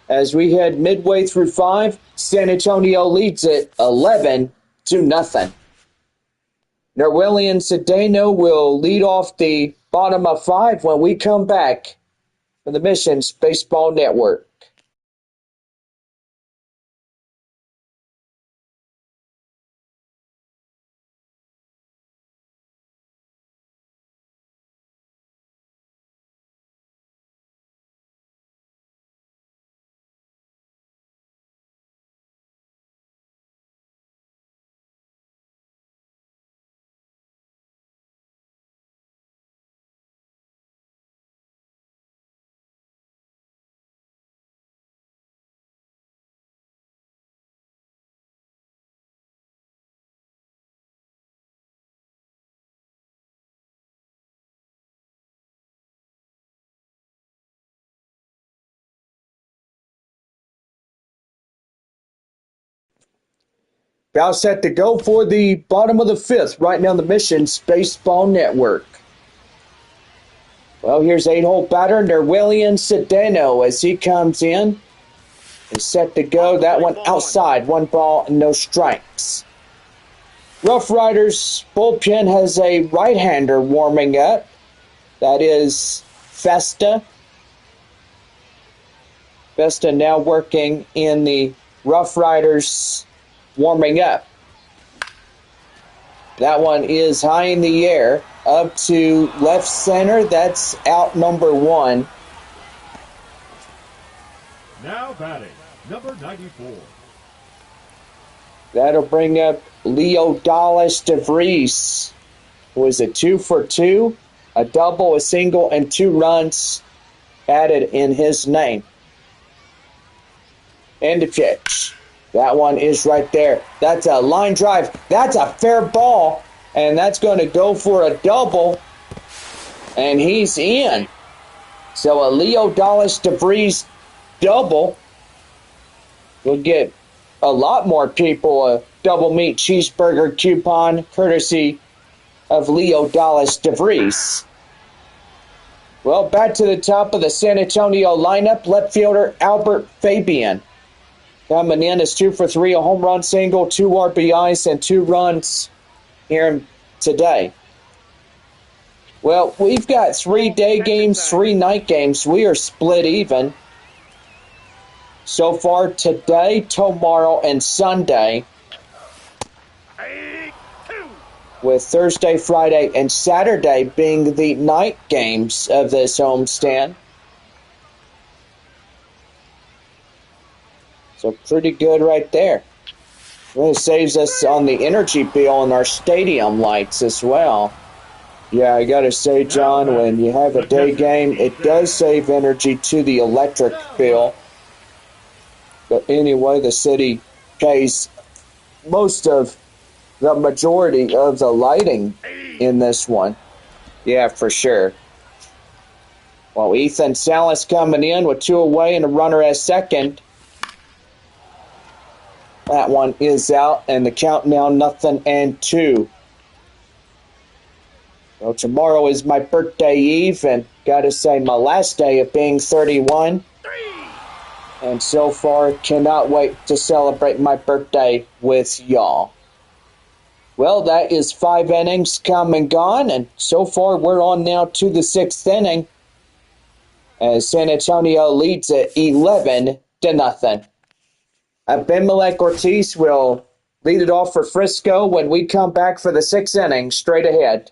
As we head midway through 5, San Antonio leads it 11-0. Norwillian Cedeno will lead off the bottom of 5 when we come back from the Missions Baseball Network. About set to go for the bottom of the 5th, right now the Missions Baseball Network. Well, here's 8-hole batter, Norwillian Cedeno, as he comes in. Is set to go. That one outside. 1 ball, no strikes. RoughRiders bullpen has a right-hander warming up. That is Festa. Festa now working in the RoughRiders warming up. That one is high in the air, up to left center. That's out number 1. Now batting, number 94. That'll bring up Leo Dallas DeVries, who is a 2 for 2, a double, a single, and 2 runs added in his name. And the pitch. That one is right there. That's a line drive. That's a fair ball. And that's going to go for a double. And he's in. So a Leo Dallas DeVries double will get a lot more people a double meat cheeseburger coupon courtesy of Leo Dallas DeVries. Well, back to the top of the San Antonio lineup, left fielder Albert Fabian. Coming in is 2 for 3, a home run single, 2 RBIs, and 2 runs here today. Well, we've got 3 day games, 3 night games. We are split even. So far today, tomorrow, and Sunday. With Thursday, Friday, and Saturday being the night games of this homestand. So pretty good right there. Well, it saves us on the energy bill and our stadium lights as well. Yeah, I gotta say, John, when you have a day game, it does save energy to the electric bill. But anyway, the city pays most of the majority of the lighting in this one. Yeah, for sure. Well, Ethan Salas coming in with 2 away and a runner at second. That one is out, and the count now 0-2. Well, tomorrow is my birthday eve, and gotta say, my last day of being 31. And so far, cannot wait to celebrate my birthday with y'all. Well, that is 5 innings come and gone, and so far we're on now to the 6th inning as San Antonio leads at 11-0. Abimelec Ortiz will lead it off for Frisco when we come back for the 6th inning straight ahead.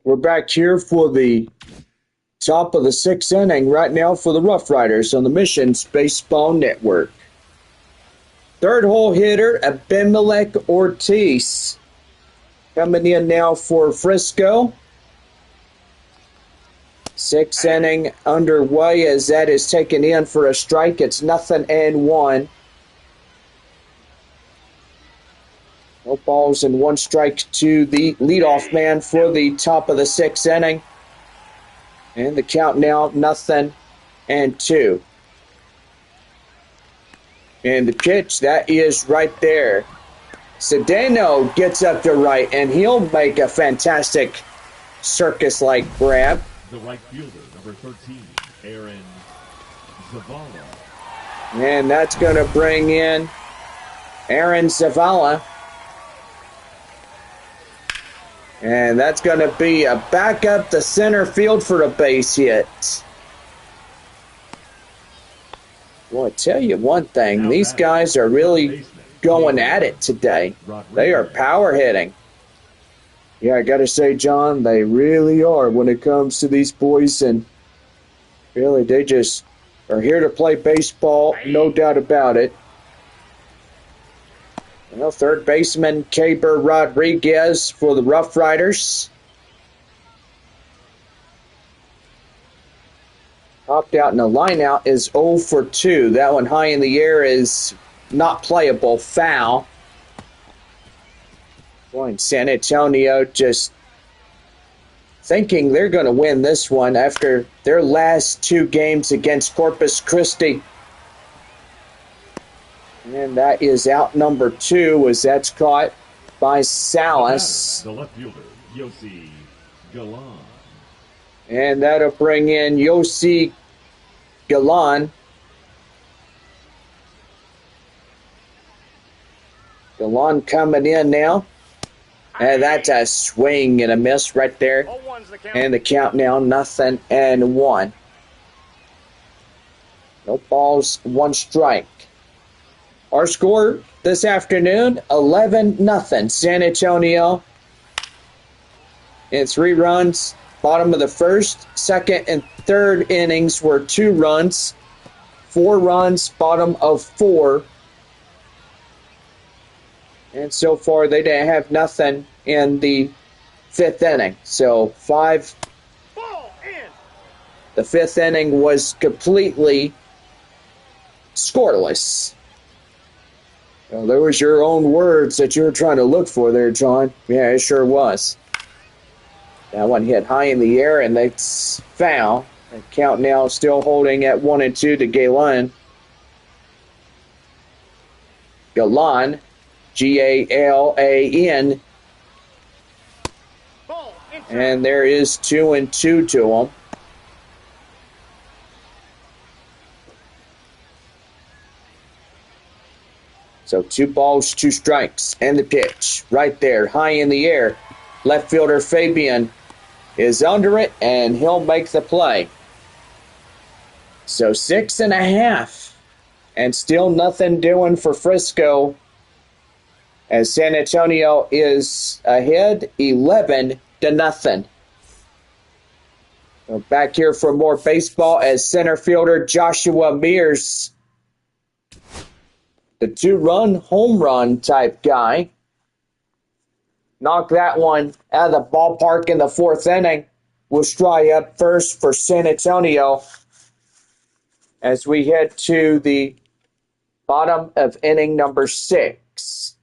We're back here for the top of the 6th inning right now for the RoughRiders on the Missions Baseball Network. Third hole hitter, Abimelec Ortiz. Coming in now for Frisco. 6th inning underway as that is taken in for a strike. It's 0-1. No balls and 1 strike to the leadoff man for the top of the 6th inning. And the count now 0-2. And the pitch, that is right there. Cedeno gets up to right, and he'll make a fantastic circus-like grab. The right fielder, number 13, Aaron Zavala. And that's going to bring in Aaron Zavala. And that's going to be a back up the center field for a base hit. Well, I tell you one thing, these guys are really going at it today. They are power hitting. Yeah, I got to say, John, they really are when it comes to these boys. And really, they just are here to play baseball, no doubt about it. Well, third baseman Caber Rodriguez for the RoughRiders. Popped out in the lineout is 0 for 2. That one high in the air is not playable, foul. Boy, San Antonio just thinking they're going to win this one after their last 2 games against Corpus Christi. And that is out number 2 as that's caught by Salas. The left fielder, Yossi Galan. And that'll bring in Yossi Galan. Galan coming in now. And that's a swing and a miss right there. And the count now 0-1. No balls, 1 strike. Our score this afternoon, 11-0. San Antonio in 3 runs. Bottom of the first, second, and third innings were 2 runs. 4 runs, bottom of 4. And so far, they didn't have nothing in the 5th inning. So 5. The 5th inning was completely scoreless. Well, there was your own words that you were trying to look for there, John. Yeah, it sure was. That one hit high in the air, and that's foul. The count now still holding at 1-2 to Galan. Galan, Galan. And there is 2-2 to him. So 2 balls, 2 strikes, and the pitch right there, high in the air. Left fielder Fabian is under it, and he'll make the play. So 6.5, and still nothing doing for Frisco as San Antonio is ahead 11-0. So back here for more baseball as center fielder Joshua Mears, the 2-run home run type guy, knocked that one out of the ballpark in the 4th inning. We'll try up first for San Antonio as we head to the bottom of inning number 6.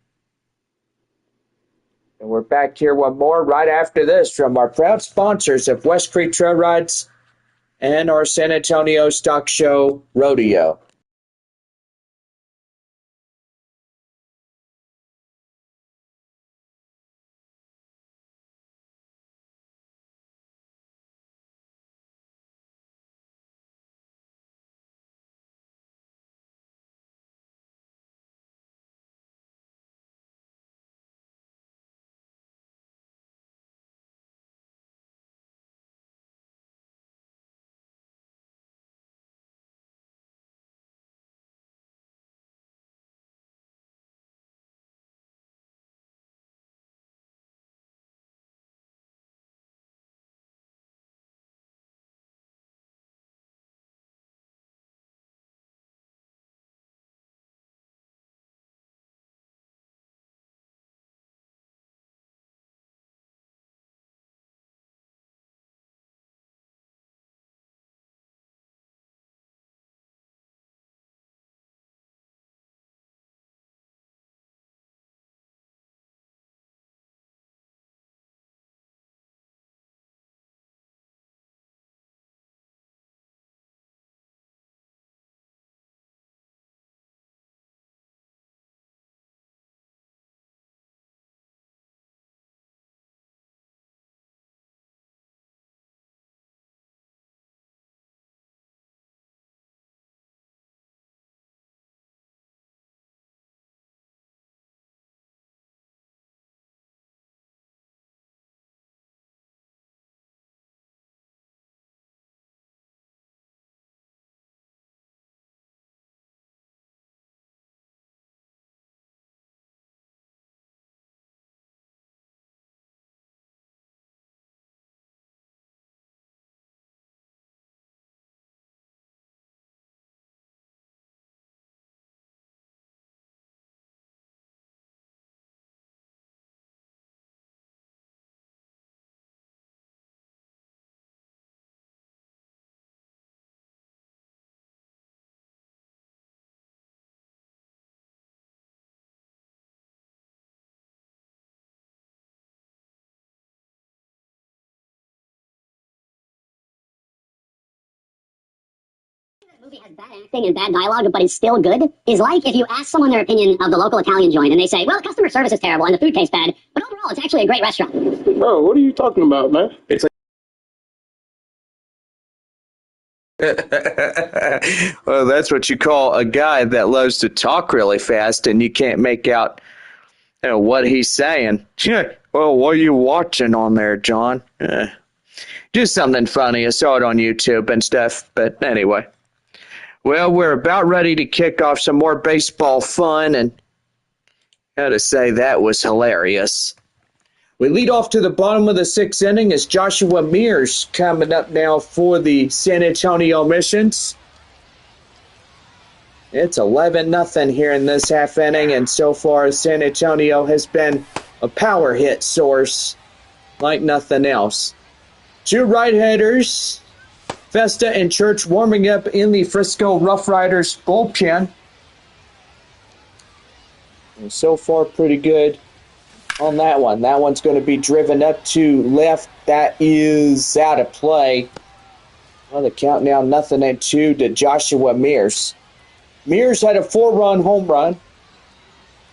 And we're back here with more right after this from our proud sponsors of West Creek Trail Rides and our San Antonio Stock Show Rodeo. The movie has bad acting and bad dialogue, but it's still good, is like if you ask someone their opinion of the local Italian joint and they say, well, the customer service is terrible and the food tastes bad, but overall it's actually a great restaurant. Bro, what are you talking about, man? It's Well, that's what you call a guy that loves to talk really fast and you can't make out what he's saying. Yeah. Well, what are you watching on there, John? Just something funny. I saw it on YouTube and stuff. But anyway. Well, we're about ready to kick off some more baseball fun, and I gotta say that was hilarious. We lead off to the bottom of the sixth inning as Joshua Mears coming up now for the San Antonio Missions. It's 11-0 here in this half inning, and so far San Antonio has been a power hit source like nothing else. Two right-handers, Festa and Church, warming up in the Frisco RoughRiders bullpen. And so far, pretty good on that one. That one's going to be driven up to left. That is out of play. Well, the count now 0-2 to Joshua Mears. Mears had a 4-run home run,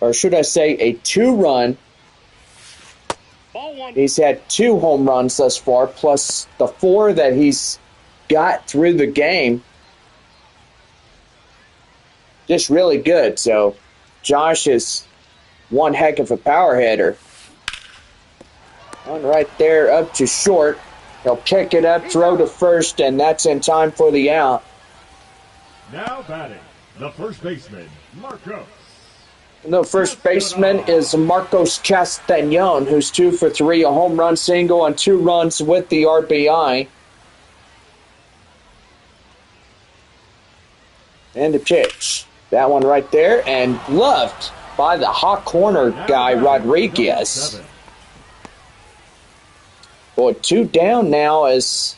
or should I say a 2-run. He's had 2 home runs thus far, plus the 4 that he's got through the game. Just really good. So Josh is one heck of a power hitter. One right there up to short. He'll pick it up, throw to first, and that's in time for the out. Now batting, the first baseman, Marcos. The first baseman is Marcos Castañon, who's 2 for 3, a home run single and 2 runs with the RBI. And the pitch. That one right there, and gloved by the hot corner guy, Rodriguez. Boy, 2 down now as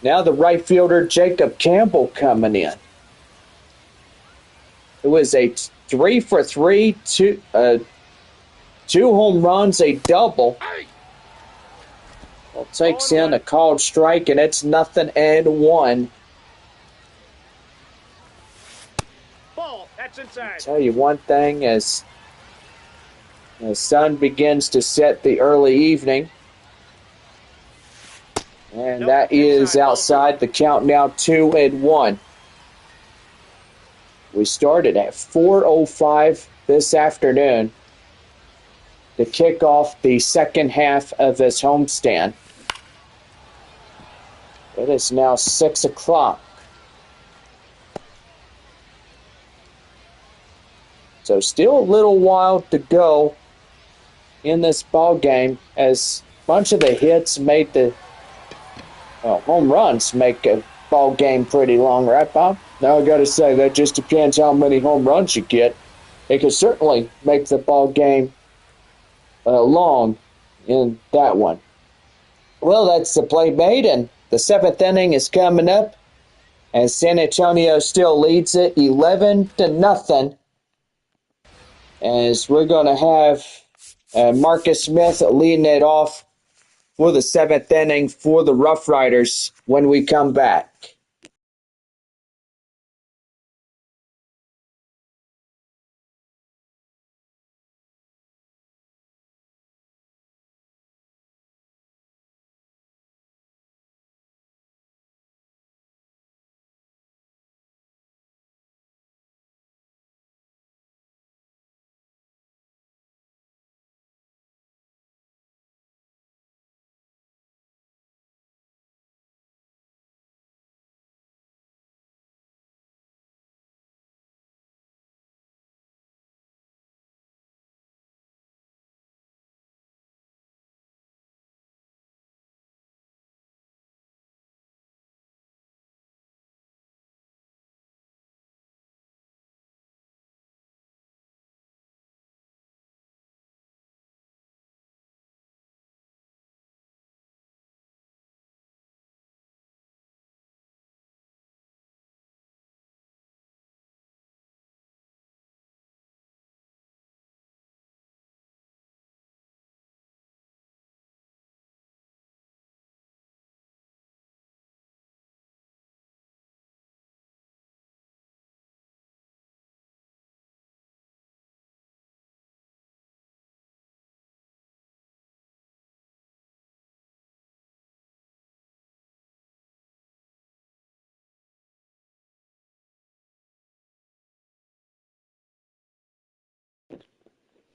now the right fielder, Jacob Campbell, coming in. It was a 3 for 3, 2 home runs, a double. Well, takes in a called strike, and it's 0-1. that's inside. I'll tell you one thing, as the sun begins to set the early evening, and that is outside. The count now 2-1. We started at 4:05 this afternoon to kick off the second half of this homestand. It is now 6 o'clock. So still a little while to go in this ball game, as a bunch of the hits made the home runs make a ball game pretty long, right, Bob? Now I got to say that just depends how many home runs you get. It could certainly make the ball game long in that one. Well, that's the play made, and the 7th inning is coming up, and San Antonio still leads it 11-0. As we're going to have Marcus Smith leading it off for the 7th inning for the RoughRiders when we come back.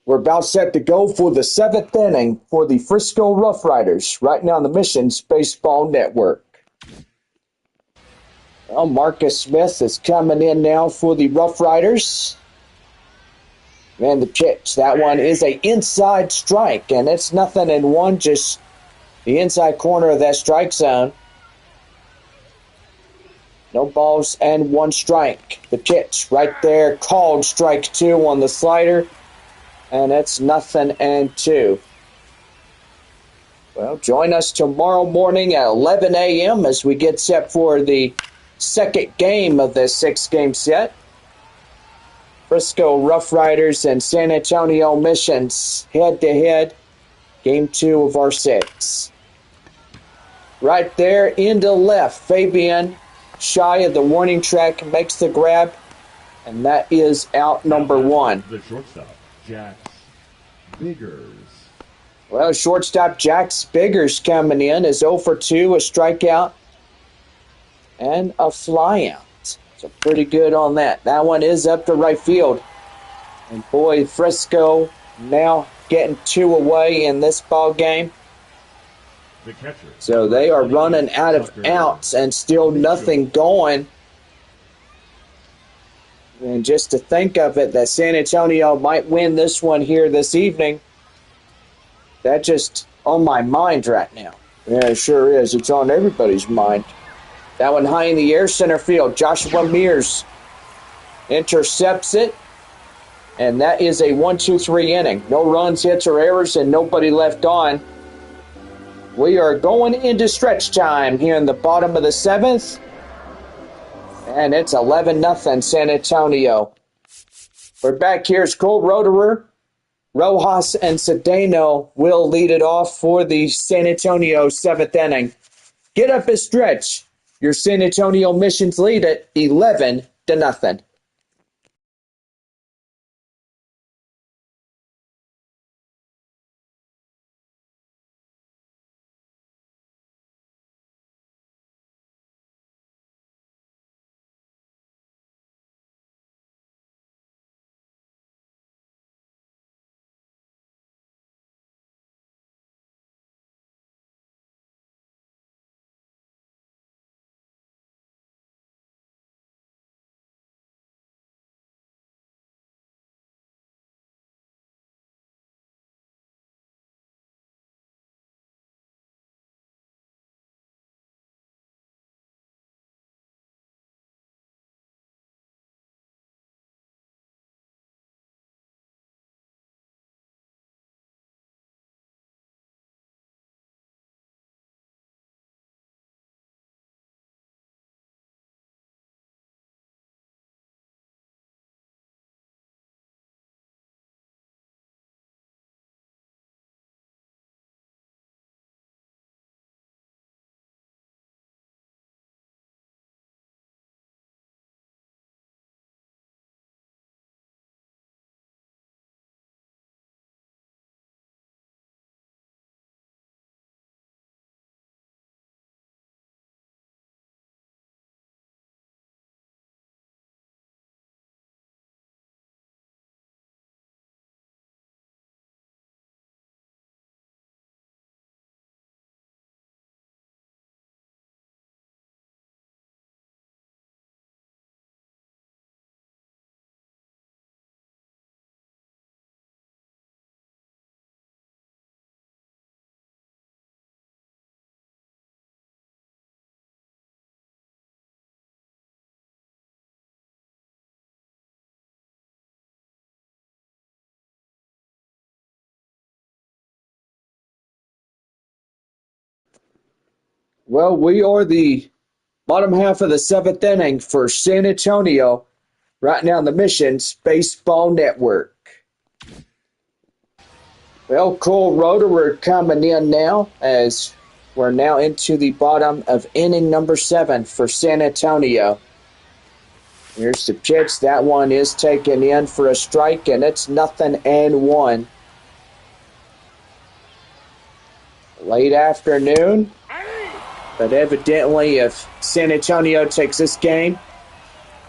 We're about set to go for the 7th inning for the Frisco RoughRiders, right now on the Missions Baseball Network. Well, Marcus Smith is coming in now for the RoughRiders. And the pitch, that one is an inside strike, and it's 0-1, just the inside corner of that strike zone. No balls and 1 strike. The pitch right there, called strike 2 on the slider, and it's 0-2. Well, join us tomorrow morning at 11 a.m. as we get set for the second game of this 6-game set. Frisco RoughRiders and San Antonio Missions head-to-head, game 2 of our 6. Right there into left, Fabian, shy of the warning track, makes the grab, and that is out number 1. The shortstop, Jax Biggers. Well, shortstop Jax Biggers coming in is 0 for 2, a strikeout, and a flyout. So pretty good on that. That one is up to right field. And boy, Frisco now getting 2 away in this ball game. The catcher. So they are running out of outs and still nothing going. And just to think of it, that San Antonio might win this one here this evening, that's just on my mind right now. Yeah, it sure is. It's on everybody's mind. That one high in the air, center field. Joshua Mears intercepts it. And that is a 1-2-3 inning. No runs, hits, or errors, and nobody left on. We are going into stretch time here in the bottom of the 7th. And it's 11-0 San Antonio. We're back. Here's Cole Roederer. Rojas and Cedeno will lead it off for the San Antonio 7th inning. Get up and stretch. Your San Antonio Missions lead at 11-0. Well, we are the bottom half of the 7th inning for San Antonio, right now in the Missions Baseball Network. Well, Cole Roederer coming in now as we're now into the bottom of inning number 7 for San Antonio. Here's the pitch. That one is taken in for a strike, and it's 0-1. Late afternoon. But evidently, if San Antonio takes this game,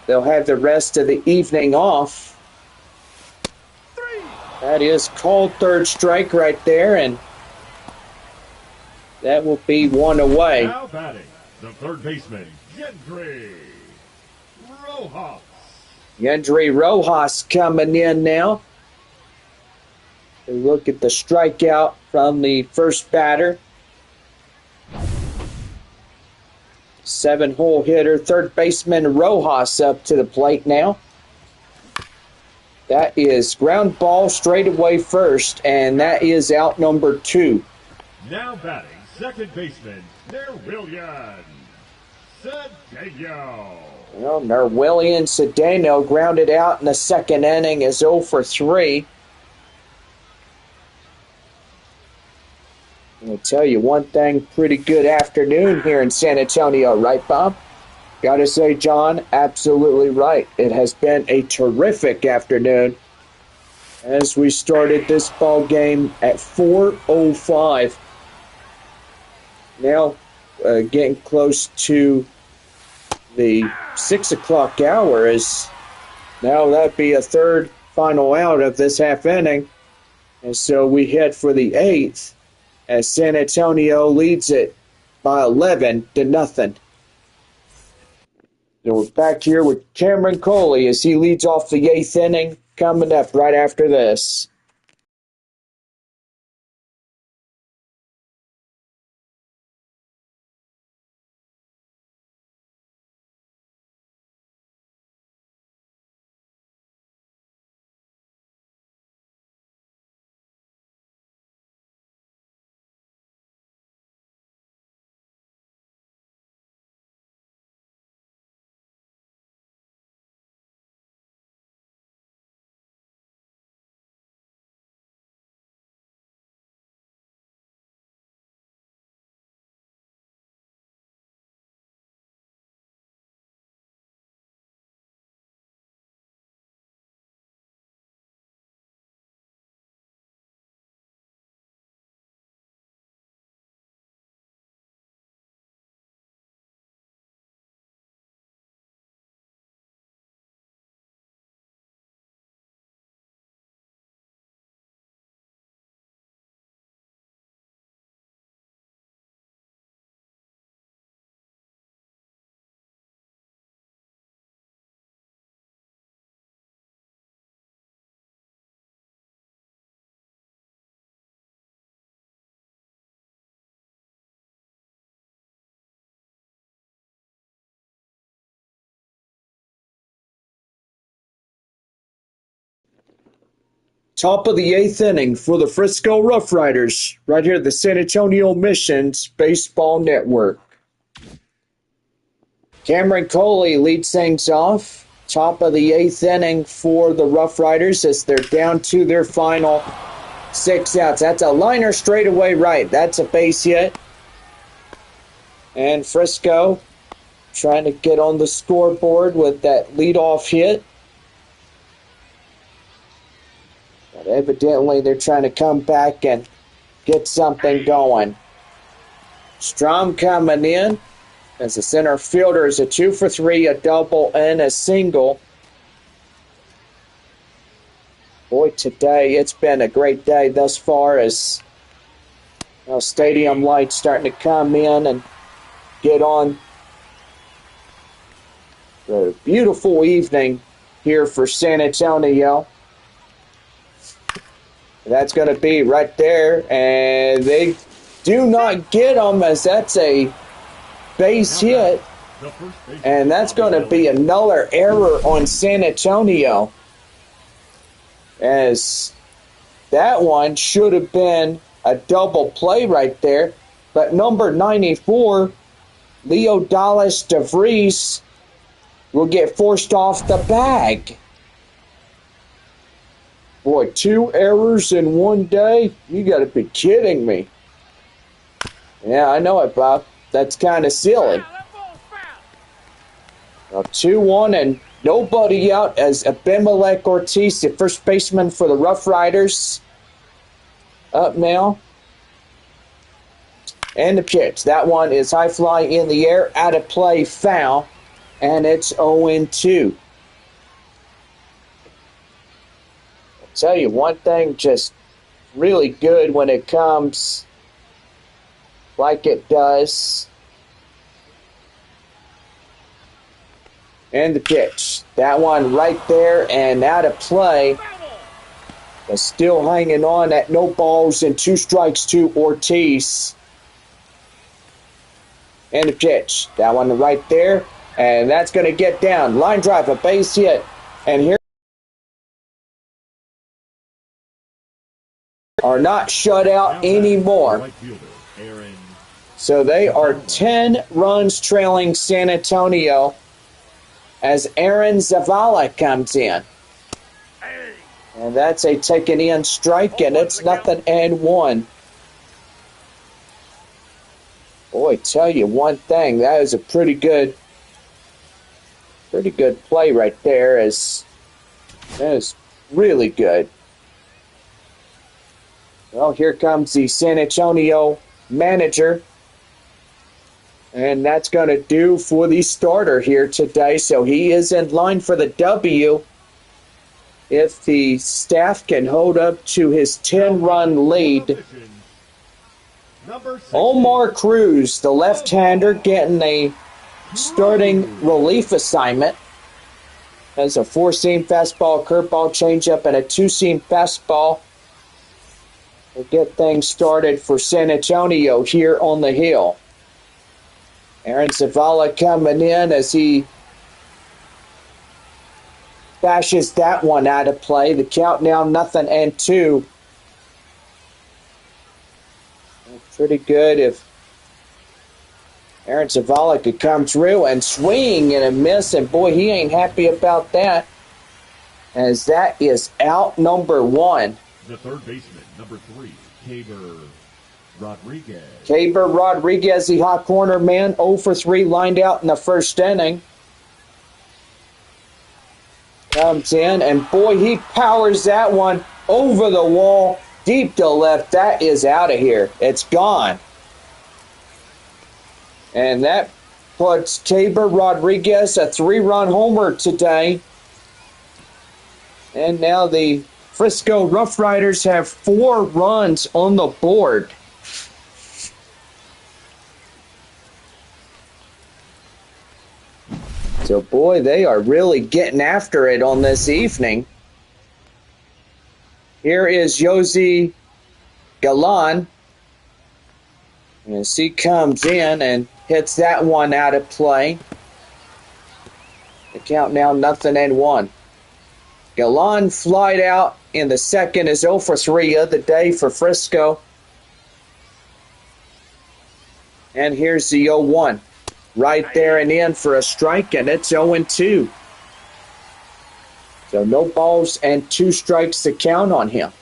they'll have the rest of the evening off. That is called third strike right there, and that will be one away. Now batting, the third baseman, Yendry Rojas. Yendry Rojas coming in now. We look at the strikeout from the first batter. 7-hole hitter, third baseman Rojas up to the plate now. That is ground ball straight away first, and that is out number 2. Now batting, second baseman, Nerwillian Cedeno. Well, Nerwillian Cedeno grounded out in the second inning, is 0 for 3. I'll tell you one thing, pretty good afternoon here in San Antonio, right, Bob? Gotta say, John, absolutely right. It has been a terrific afternoon as we started this ball game at 4:05. Now, getting close to the 6 o'clock hour is now that'd be a third final out of this half inning. And so we head for the 8th as San Antonio leads it by 11-0. So we're back here with Cameron Coley as he leads off the 8th inning, coming up right after this. Top of the 8th inning for the Frisco RoughRiders, right here at the San Antonio Missions Baseball Network. Cameron Coley leads things off. Top of the 8th inning for the RoughRiders as they're down to their final 6 outs. That's a liner straight away right. That's a base hit. And Frisco trying to get on the scoreboard with that leadoff hit. But evidently they're trying to come back and get something going. Strom coming in as the center fielder is a 2 for 3, a double, and a single. Boy, today it's been a great day thus far as stadium lights starting to come in and get on. A beautiful evening here for San Antonio. That's going to be right there, and they do not get them as that's a base hit, and that's going to be another error on San Antonio, as that one should have been a double play right there, but number 94, Leo Dallas DeVries, will get forced off the bag. Boy, 2 errors in one day? You got to be kidding me. Yeah, I know it, Bob. That's kind of silly. 2-1 and nobody out as Abimelech Ortiz, the first baseman for the RoughRiders, up now. And the pitch. That one is high fly in the air, out of play, foul, and it's 0-2. Tell you one thing, just really good when it comes like it does. And the pitch. That one right there and out of play. But still hanging on at no balls and 2 strikes to Ortiz. And the pitch. That one right there. And that's going to get down. Line drive, a base hit. And here are not shut out anymore. So they are 10 runs trailing San Antonio as Aaron Zavala comes in. And that's a taken in strike, and it's 0-1. Boy, tell you one thing, that is a pretty good play right there. That is really good. Well, here comes the San Antonio manager. And that's going to do for the starter here today. So he is in line for the W. If the staff can hold up to his 10-run lead. Omar Cruz, the left-hander, getting a starting relief assignment. Has a 4-seam fastball, curveball, changeup, and a 2-seam fastball. We'll get things started for San Antonio here on the hill. Aaron Zavala coming in as he bashes that one out of play. The count now 0-2. Pretty good if Aaron Zavala could come through and swing and a miss. And boy, he ain't happy about that, as that is out number 1. The third baseman, number 3, Rodriguez. Caber Rodriguez, the hot corner man, 0 for 3, lined out in the first inning. Comes in, and boy, he powers that one over the wall, deep to left. That is out of here. It's gone. And that puts Caber Rodriguez a 3-run homer today. And now the Frisco RoughRiders have 4 runs on the board. So, boy, they are really getting after it on this evening. Here is Josie Galan. As he comes in and hits that one out of play. The count now 0-1. Galan flied out in the second, is 0 for 3 of the day for Frisco. And here's the 0-1. Right there and in for a strike, and it's 0-2. So no balls and 2 strikes to count on him.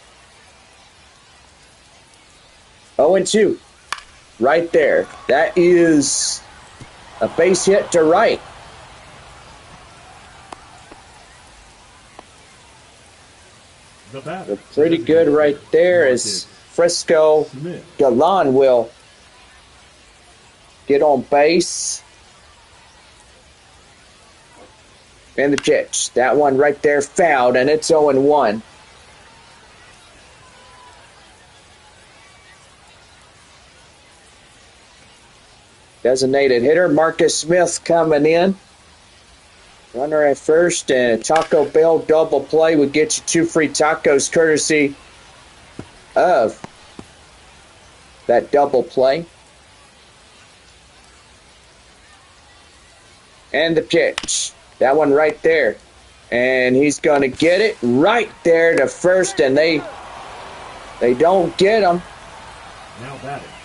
0-2. Right there. That is a base hit to right. Pretty good right there as Frisco Galan will get on base. And the pitch. That one right there fouled, and it's 0-1. Designated hitter Marcus Smith coming in. Runner at first, and a Taco Bell double play would get you 2 free tacos courtesy of that double play. And the pitch. That one right there. And he's going to get it right there to first, and they don't get him.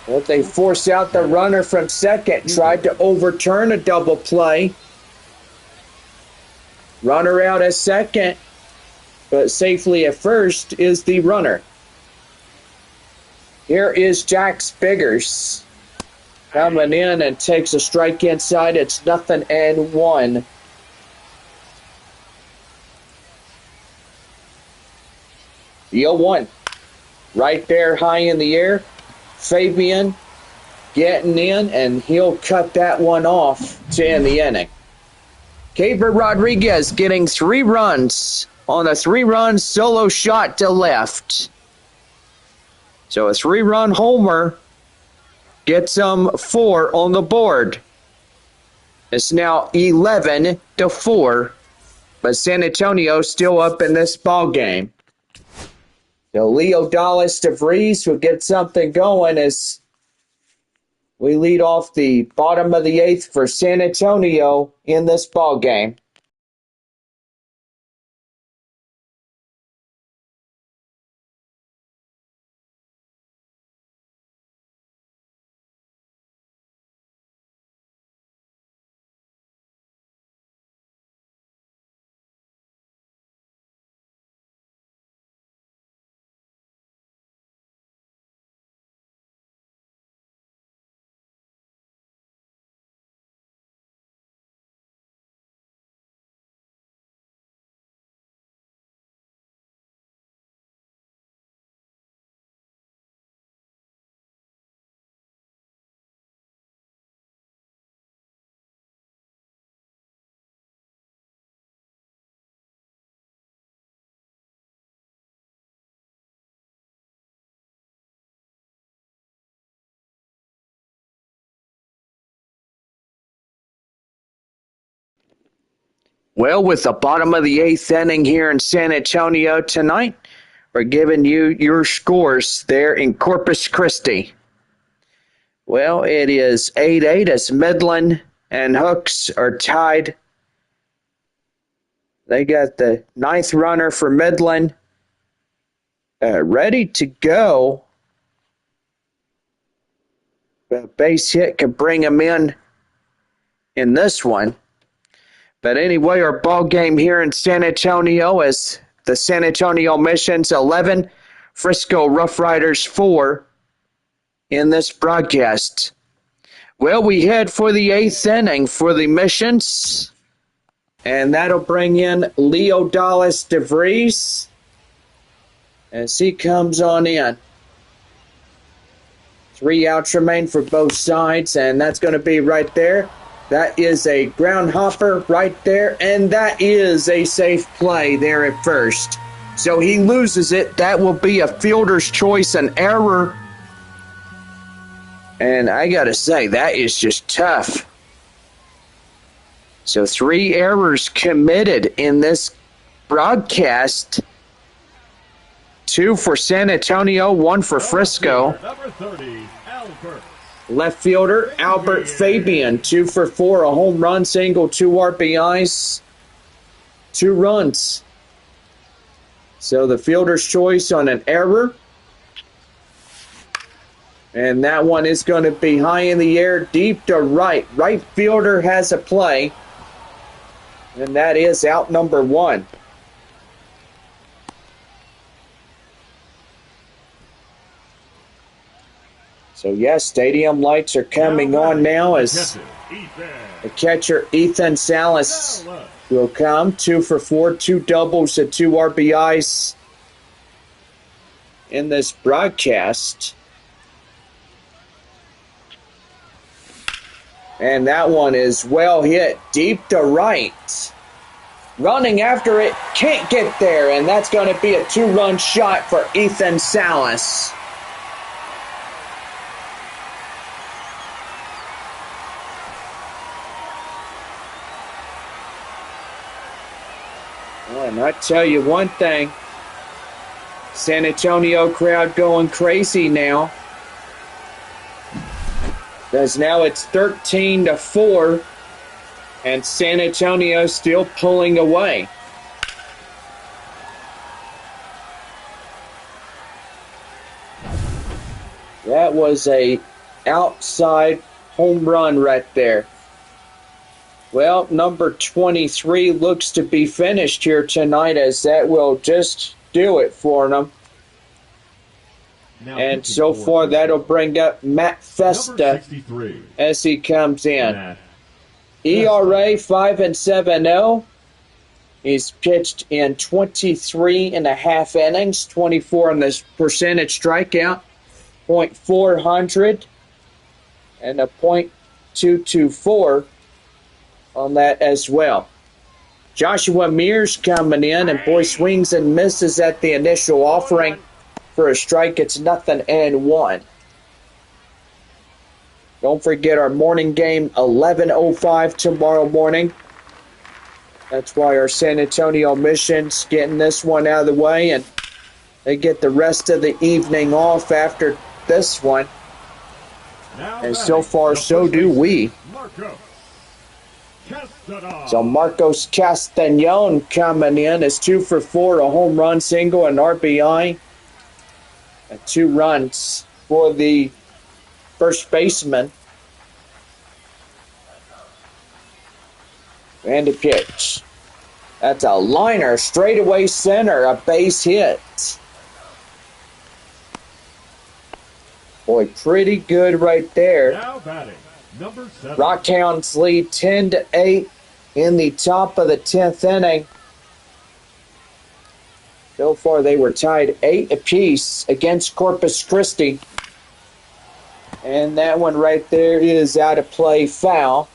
But they force out the runner from second. Tried to overturn a double play. Runner out at second, but safely at first is the runner. Here is Jack Spiggers coming in and takes a strike inside. It's 0-1. The 0-1. Right there high in the air. Fabian getting in, and he'll cut that one off to end the inning. Caber Rodriguez getting 3 runs on a 3-run solo shot to left. So a 3-run homer gets them 4 on the board. It's now 11-4, but San Antonio still up in this ball game. So Leo Dallas DeVries will get something going as we lead off the bottom of the 8th for San Antonio in this ball game. Well, with the bottom of the 8th inning here in San Antonio tonight, we're giving you your scores there in Corpus Christi. Well, it is 8-8 as Midland and Hooks are tied. They got the 9th runner for Midland ready to go. A base hit could bring him in this one. But anyway, our ball game here in San Antonio is the San Antonio Missions 11, Frisco RoughRiders 4 in this broadcast. Well, we head for the 8th inning for the Missions, and that'll bring in Leo Dallas DeVries as he comes on in. 3 outs remain for both sides, and that's going to be right there. That is a ground hopper right there, and that is a safe play there at first. So he loses it. That will be a fielder's choice, an error. And I got to say, that is just tough. So 3 errors committed in this broadcast. 2 for San Antonio, 1 for Frisco. Number 30, Albert. Left fielder, Albert Fabian, 2 for 4, a home run, single, 2 RBIs, 2 runs. So the fielder's choice on an error. And that one is going to be high in the air, deep to right. Right fielder has a play. And that is out number 1. So, yes, stadium lights are coming on now as the catcher, Ethan Salas, will come. 2 for 4, 2 doubles and 2 RBIs in this broadcast. And that one is well hit, deep to right. Running after it, can't get there, and that's going to be a 2-run shot for Ethan Salas. And I tell you one thing, San Antonio crowd going crazy now. Because now it's 13-4, and San Antonio still pulling away. That was a outside home run right there. Well, number 23 looks to be finished here tonight, as that will just do it for them. Now and so far, that'll bring up Matt Festa as he comes in. ERA 5.70. He's pitched in 23.5 innings, 24 in this percentage strikeout, .400, and a .224 on that as well. Joshua Mears coming in, and boy swings and misses at the initial offering for a strike. It's 0-1. Don't forget our morning game, 11:05 tomorrow morning. That's why our San Antonio Mission's getting this one out of the way, and they get the rest of the evening off after this one. And so far, so do we. So Marcos Castañon coming in is 2 for 4, a home run, single, and RBI. And 2 runs for the first baseman. And a pitch. That's a liner, straightaway center, a base hit. Boy, pretty good right there. Now batting, number 7. Rockhounds lead 10-8 in the top of the 10th inning. So far, they were tied 8 apiece against Corpus Christi. And that one right there is out of play, foul.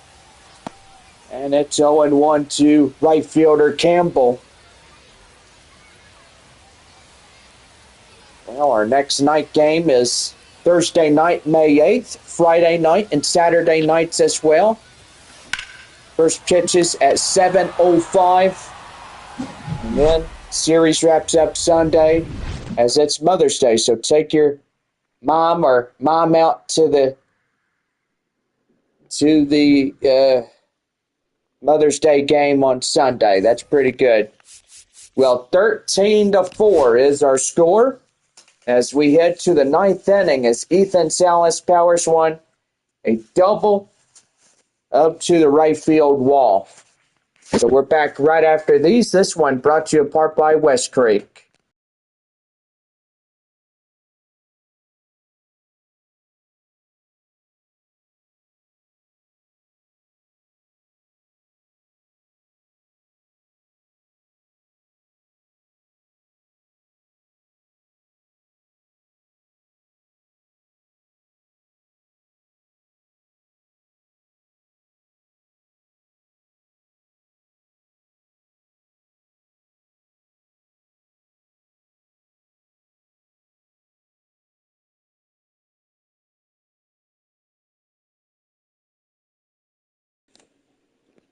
And it's 0-1 to right fielder Campbell. Well, our next night game is Thursday night, May 8th, Friday night, and Saturday nights as well. First pitches at 7:05. And then series wraps up Sunday as it's Mother's Day. So take your mom out to the Mother's Day game on Sunday. That's pretty good. Well, 13-4 is our score as we head to the 9th inning as Ethan Salas powers one a double up to the right field wall. So we're back right after these. This one brought to you apart by West Creek.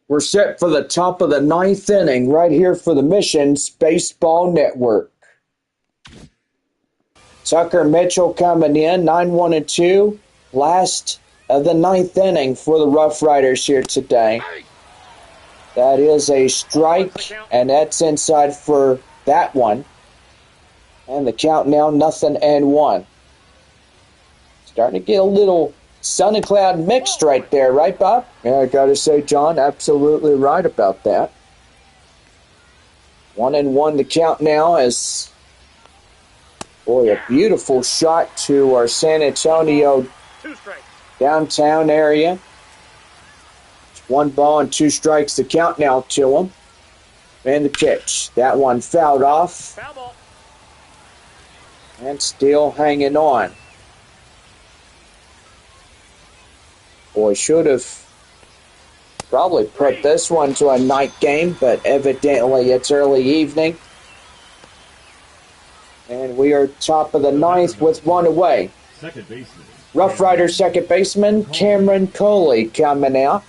We're set for the top of the 9th inning right here for the Missions Baseball Network. Tucker Mitchell coming in, 9-1-2. Last of the 9th inning for the RoughRiders here today. That is a strike, and that's inside for that one. And the count now 0-1. Starting to get a little sun and cloud mixed right there, right, Bob? Yeah, I got to say, John, absolutely right about that. 1-1 the count now as, boy, a beautiful shot to our San Antonio downtown area. It's 1 ball and 2 strikes the count now to him. And the pitch. That one fouled off. And still hanging on. Boy, should have probably put this one to a night game, but evidently it's early evening. And we are top of the 9th with 1 away. Second baseman. RoughRiders second baseman Cameron Coley coming out.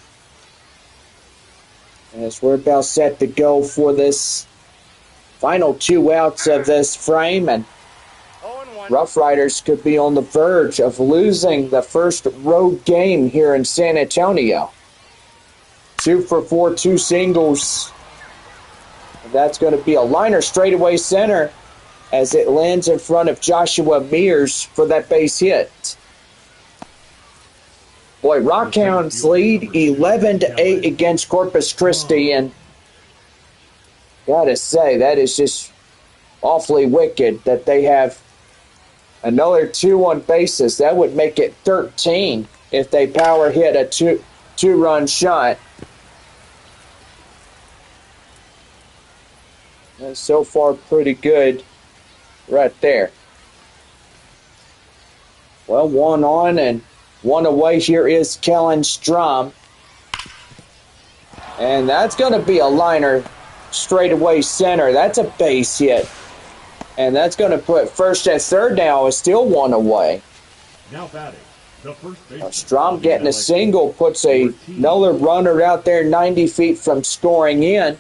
As we're about set to go for this final 2 outs of this frame, and RoughRiders could be on the verge of losing the first road game here in San Antonio. 2 for 4, 2 singles. That's going to be a liner straightaway center as it lands in front of Joshua Mears for that base hit. Boy, Rockhounds lead 11-8 against Corpus Christi, and gotta say, that is just awfully wicked that they have another 2 on bases. That would make it 13 if they power hit a two-run shot. And so far, pretty good right there. Well, 1 on and 1 away. Here is Kellen Strom. And that's going to be a liner straightaway center. That's a base hit. And that's going to put first and third now is still one away. Now batting, the first baseman. Strom getting a single puts another runner out there 90 feet from scoring in.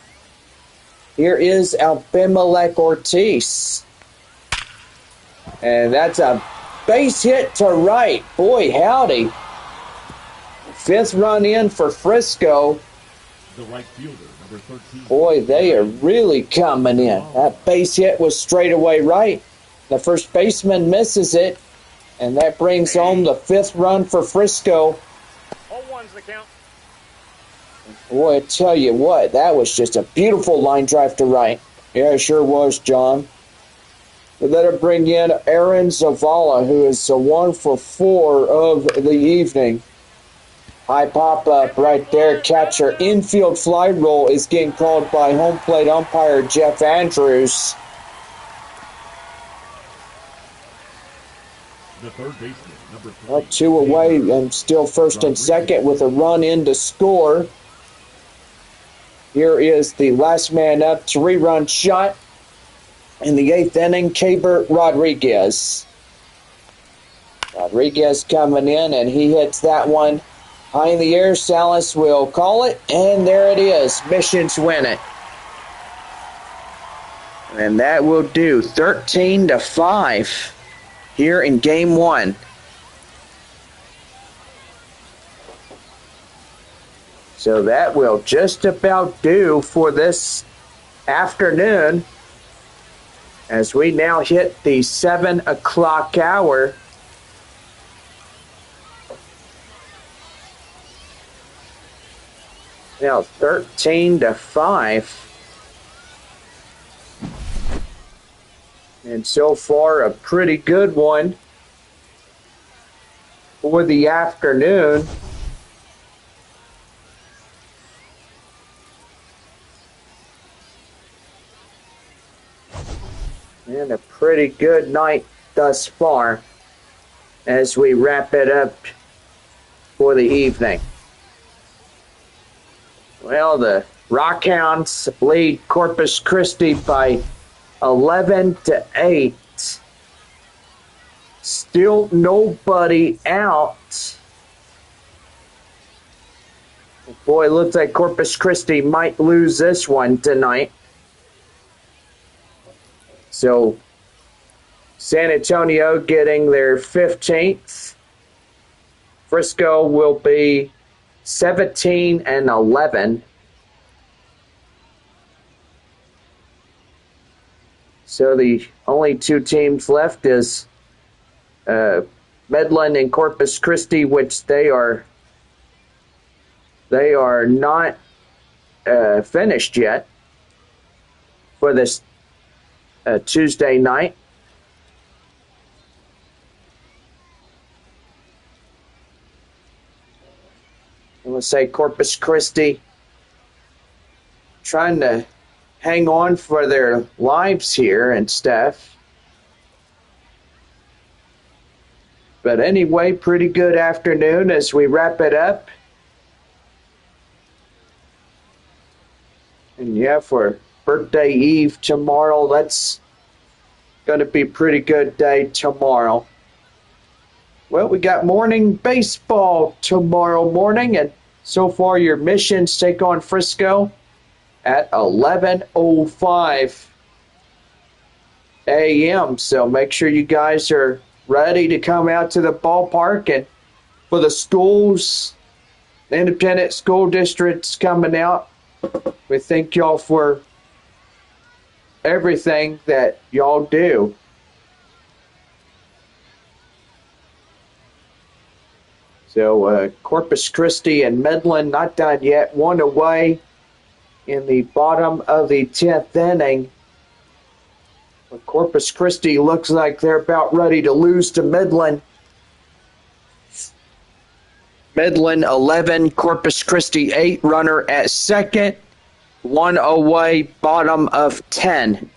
Here is Abimelech Ortiz. And that's a base hit to right. Boy, howdy. Fifth run in for Frisco. The right fielder, number 13. Boy, they are really coming in. That base hit was straight away right. The first baseman misses it. And that brings home the fifth run for Frisco. 0-1's the count. Boy, I tell you what, that was just a beautiful line drive to right. Yeah, it sure was, John. We let her bring in Aaron Zavala, who is a 1 for 4 of the evening. High pop up right there, catcher. Infield fly roll is getting called by home plate umpire Jeff Andrews. The third baseman, number 3. Well, 2 away and still first and second with a run in to score. Here is the last man up, 3-run shot in the 8th inning, Caber Rodriguez. Rodriguez coming in, and he hits that one high in the air. Salas will call it, and there it is. Missions win it. And that will do 13-5 here in Game 1. So that will just about do for this afternoon as we now hit the 7 o'clock hour. Now 13-5. And so far a pretty good one for the afternoon. And a pretty good night thus far as we wrap it up for the evening. Well, the Rockhounds lead Corpus Christi by 11-8. Still nobody out. Boy, looks like Corpus Christi might lose this one tonight. So, San Antonio getting their 15th. Frisco will be 17-11. So the only 2 teams left is Midland and Corpus Christi, which they are not finished yet for this Tuesday night. And we'll say Corpus Christi trying to hang on for their lives here and stuff. But anyway, pretty good afternoon as we wrap it up. And yeah, for birthday eve tomorrow, that's going to be a pretty good day tomorrow. Well, we got morning baseball tomorrow morning, and so far your Missions take on Frisco at 11:05 a.m. So make sure you guys are ready to come out to the ballpark. And for the schools, the independent school districts coming out, we thank y'all for everything that y'all do. So Corpus Christi and Midland not done yet. 1 away in the bottom of the 10th inning. But Corpus Christi looks like they're about ready to lose to Midland. Midland 11, Corpus Christi 8, runner at second. 1 away, bottom of 10.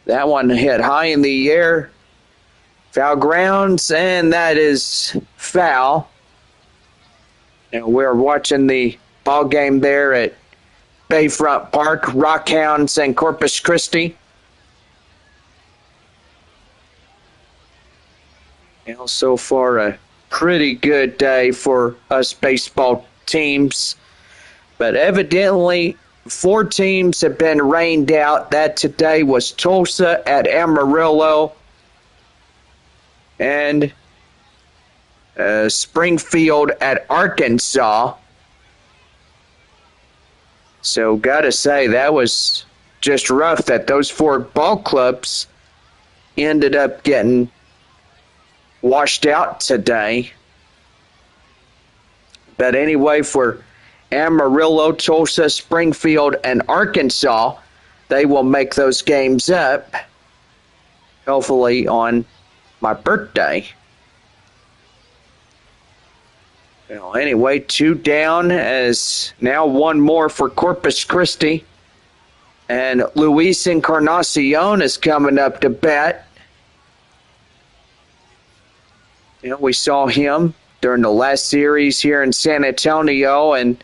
That one hit high in the air. Foul grounds, and that is foul. And we're watching the ball game there at Bayfront Park, Rockhounds and Corpus Christi. So far, a pretty good day for us baseball teams. But evidently, 4 teams have been rained out. That today was Tulsa at Amarillo and Springfield at Arkansas. So, gotta say, that was just rough that those 4 ball clubs ended up getting washed out today. But anyway, for Amarillo, Tulsa, Springfield, and Arkansas, they will make those games up, hopefully on my birthday. Well, anyway, 2 down, as now 1 more for Corpus Christi. And Luis Encarnacion is coming up to bat. We saw him during the last series here in San Antonio, and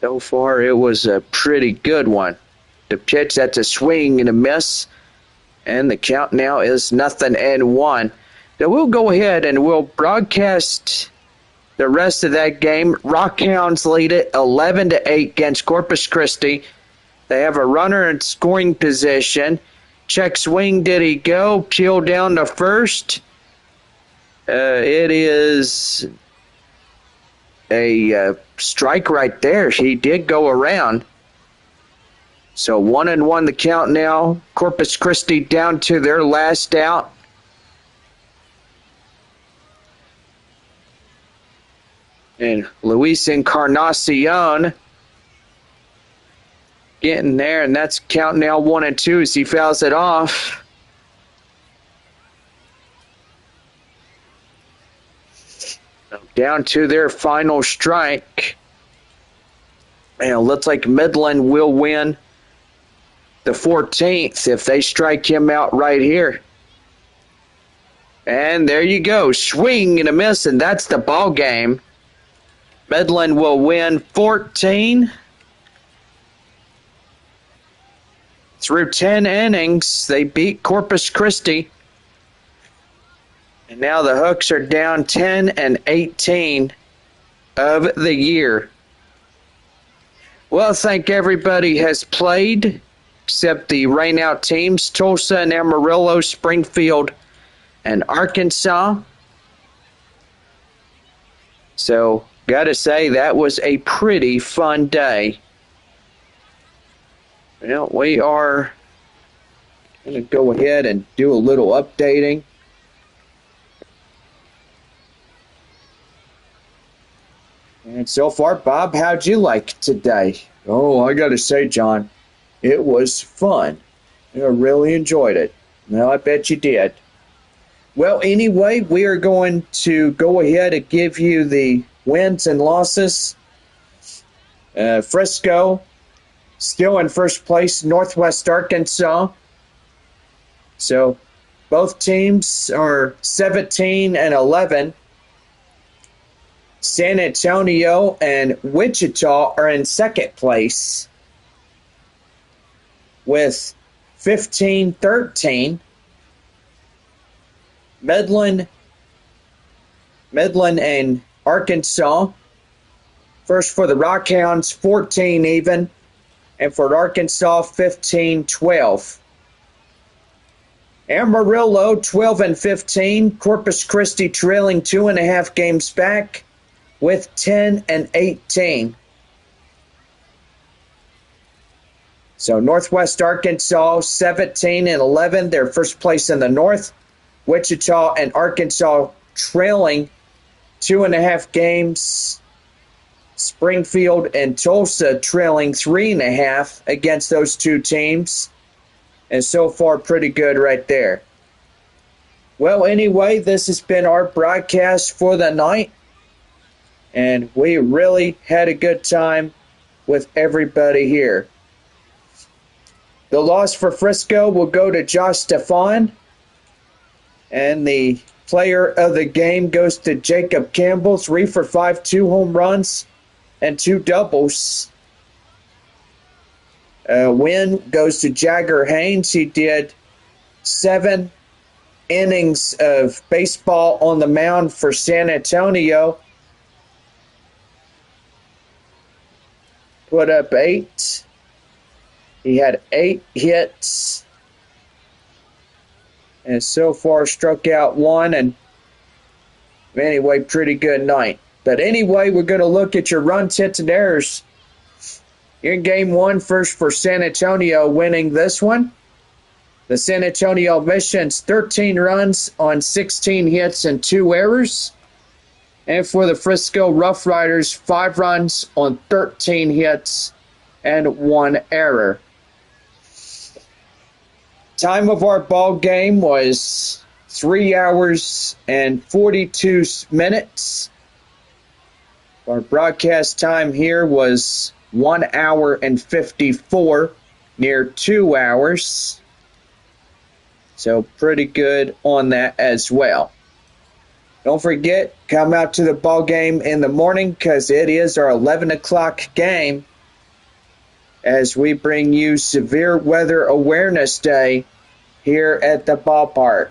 so far it was a pretty good one. The pitch, that's a swing and a miss, and the count now is 0-1. So we'll go ahead and we'll broadcast the rest of that game. Rockhounds lead it 11-8 against Corpus Christi. They have a runner in scoring position. Check swing, did he go? Peel down to first. It is a strike right there. He did go around. So 1-1 the count now. Corpus Christi down to their last out. And Luis Encarnacion getting there, and that's count now 1-2 as he fouls it off. So down to their final strike. And it looks like Midland will win the 14th if they strike him out right here. And there you go. Swing and a miss, and that's the ball game. Midland will win 14 through 10 innings. They beat Corpus Christi. And now the Hooks are down 10-18 of the year. Well, I think everybody has played except the rainout teams, Tulsa and Amarillo, Springfield, and Arkansas. So, gotta say, that was a pretty fun day. Well, we are going to go ahead and do a little updating. And so far, Bob, how'd you like today? Oh, I gotta say, John, it was fun. I really enjoyed it. Well, I bet you did. Well, anyway, we are going to go ahead and give you the wins and losses. Frisco still in first place, Northwest Arkansas. So both teams are 17-11. San Antonio and Wichita are in second place with 15-13. Midland and Arkansas. First for the Rockhounds, 14 even. And for Arkansas, 15-12. Amarillo, 12-15. Corpus Christi trailing 2.5 games back with 10-18. So Northwest Arkansas, 17-11. They're first place in the North. Wichita and Arkansas trailing 2.5 games. Springfield and Tulsa trailing 3.5 against those two teams. And so far, pretty good right there. Well, anyway, this has been our broadcast for the night. And we really had a good time with everybody here. The loss for Frisco will go to Josh Stefan. And the Player of the game goes to Jacob Campbell, 3 for 5, 2 home runs and 2 doubles. Win goes to Jagger Haynes. He did 7 innings of baseball on the mound for San Antonio. Put up 8. He had 8 hits. And so far struck out 1. And anyway, pretty good night. But anyway, we're going to look at your runs, hits, and errors. In game 1, first for San Antonio, winning this one. The San Antonio Missions, 13 runs on 16 hits and 2 errors. And for the Frisco RoughRiders, 5 runs on 13 hits and 1 error. Time of our ball game was 3 hours and 42 minutes. Our broadcast time here was 1 hour and 54, near 2 hours. So pretty good on that as well. Don't forget, come out to the ball game in the morning because it is our 11 o'clock game as we bring you Severe Weather Awareness Day here at the ballpark.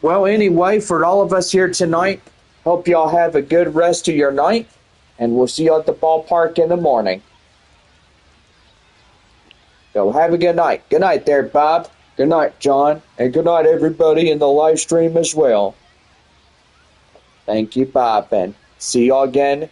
Well, anyway, for all of us here tonight, hope y'all have a good rest of your night, and we'll see you at the ballpark in the morning. So have a good night. Good night there, Bob. Good night, John. And good night, everybody in the live stream as well. Thank you, Bob, and see y'all again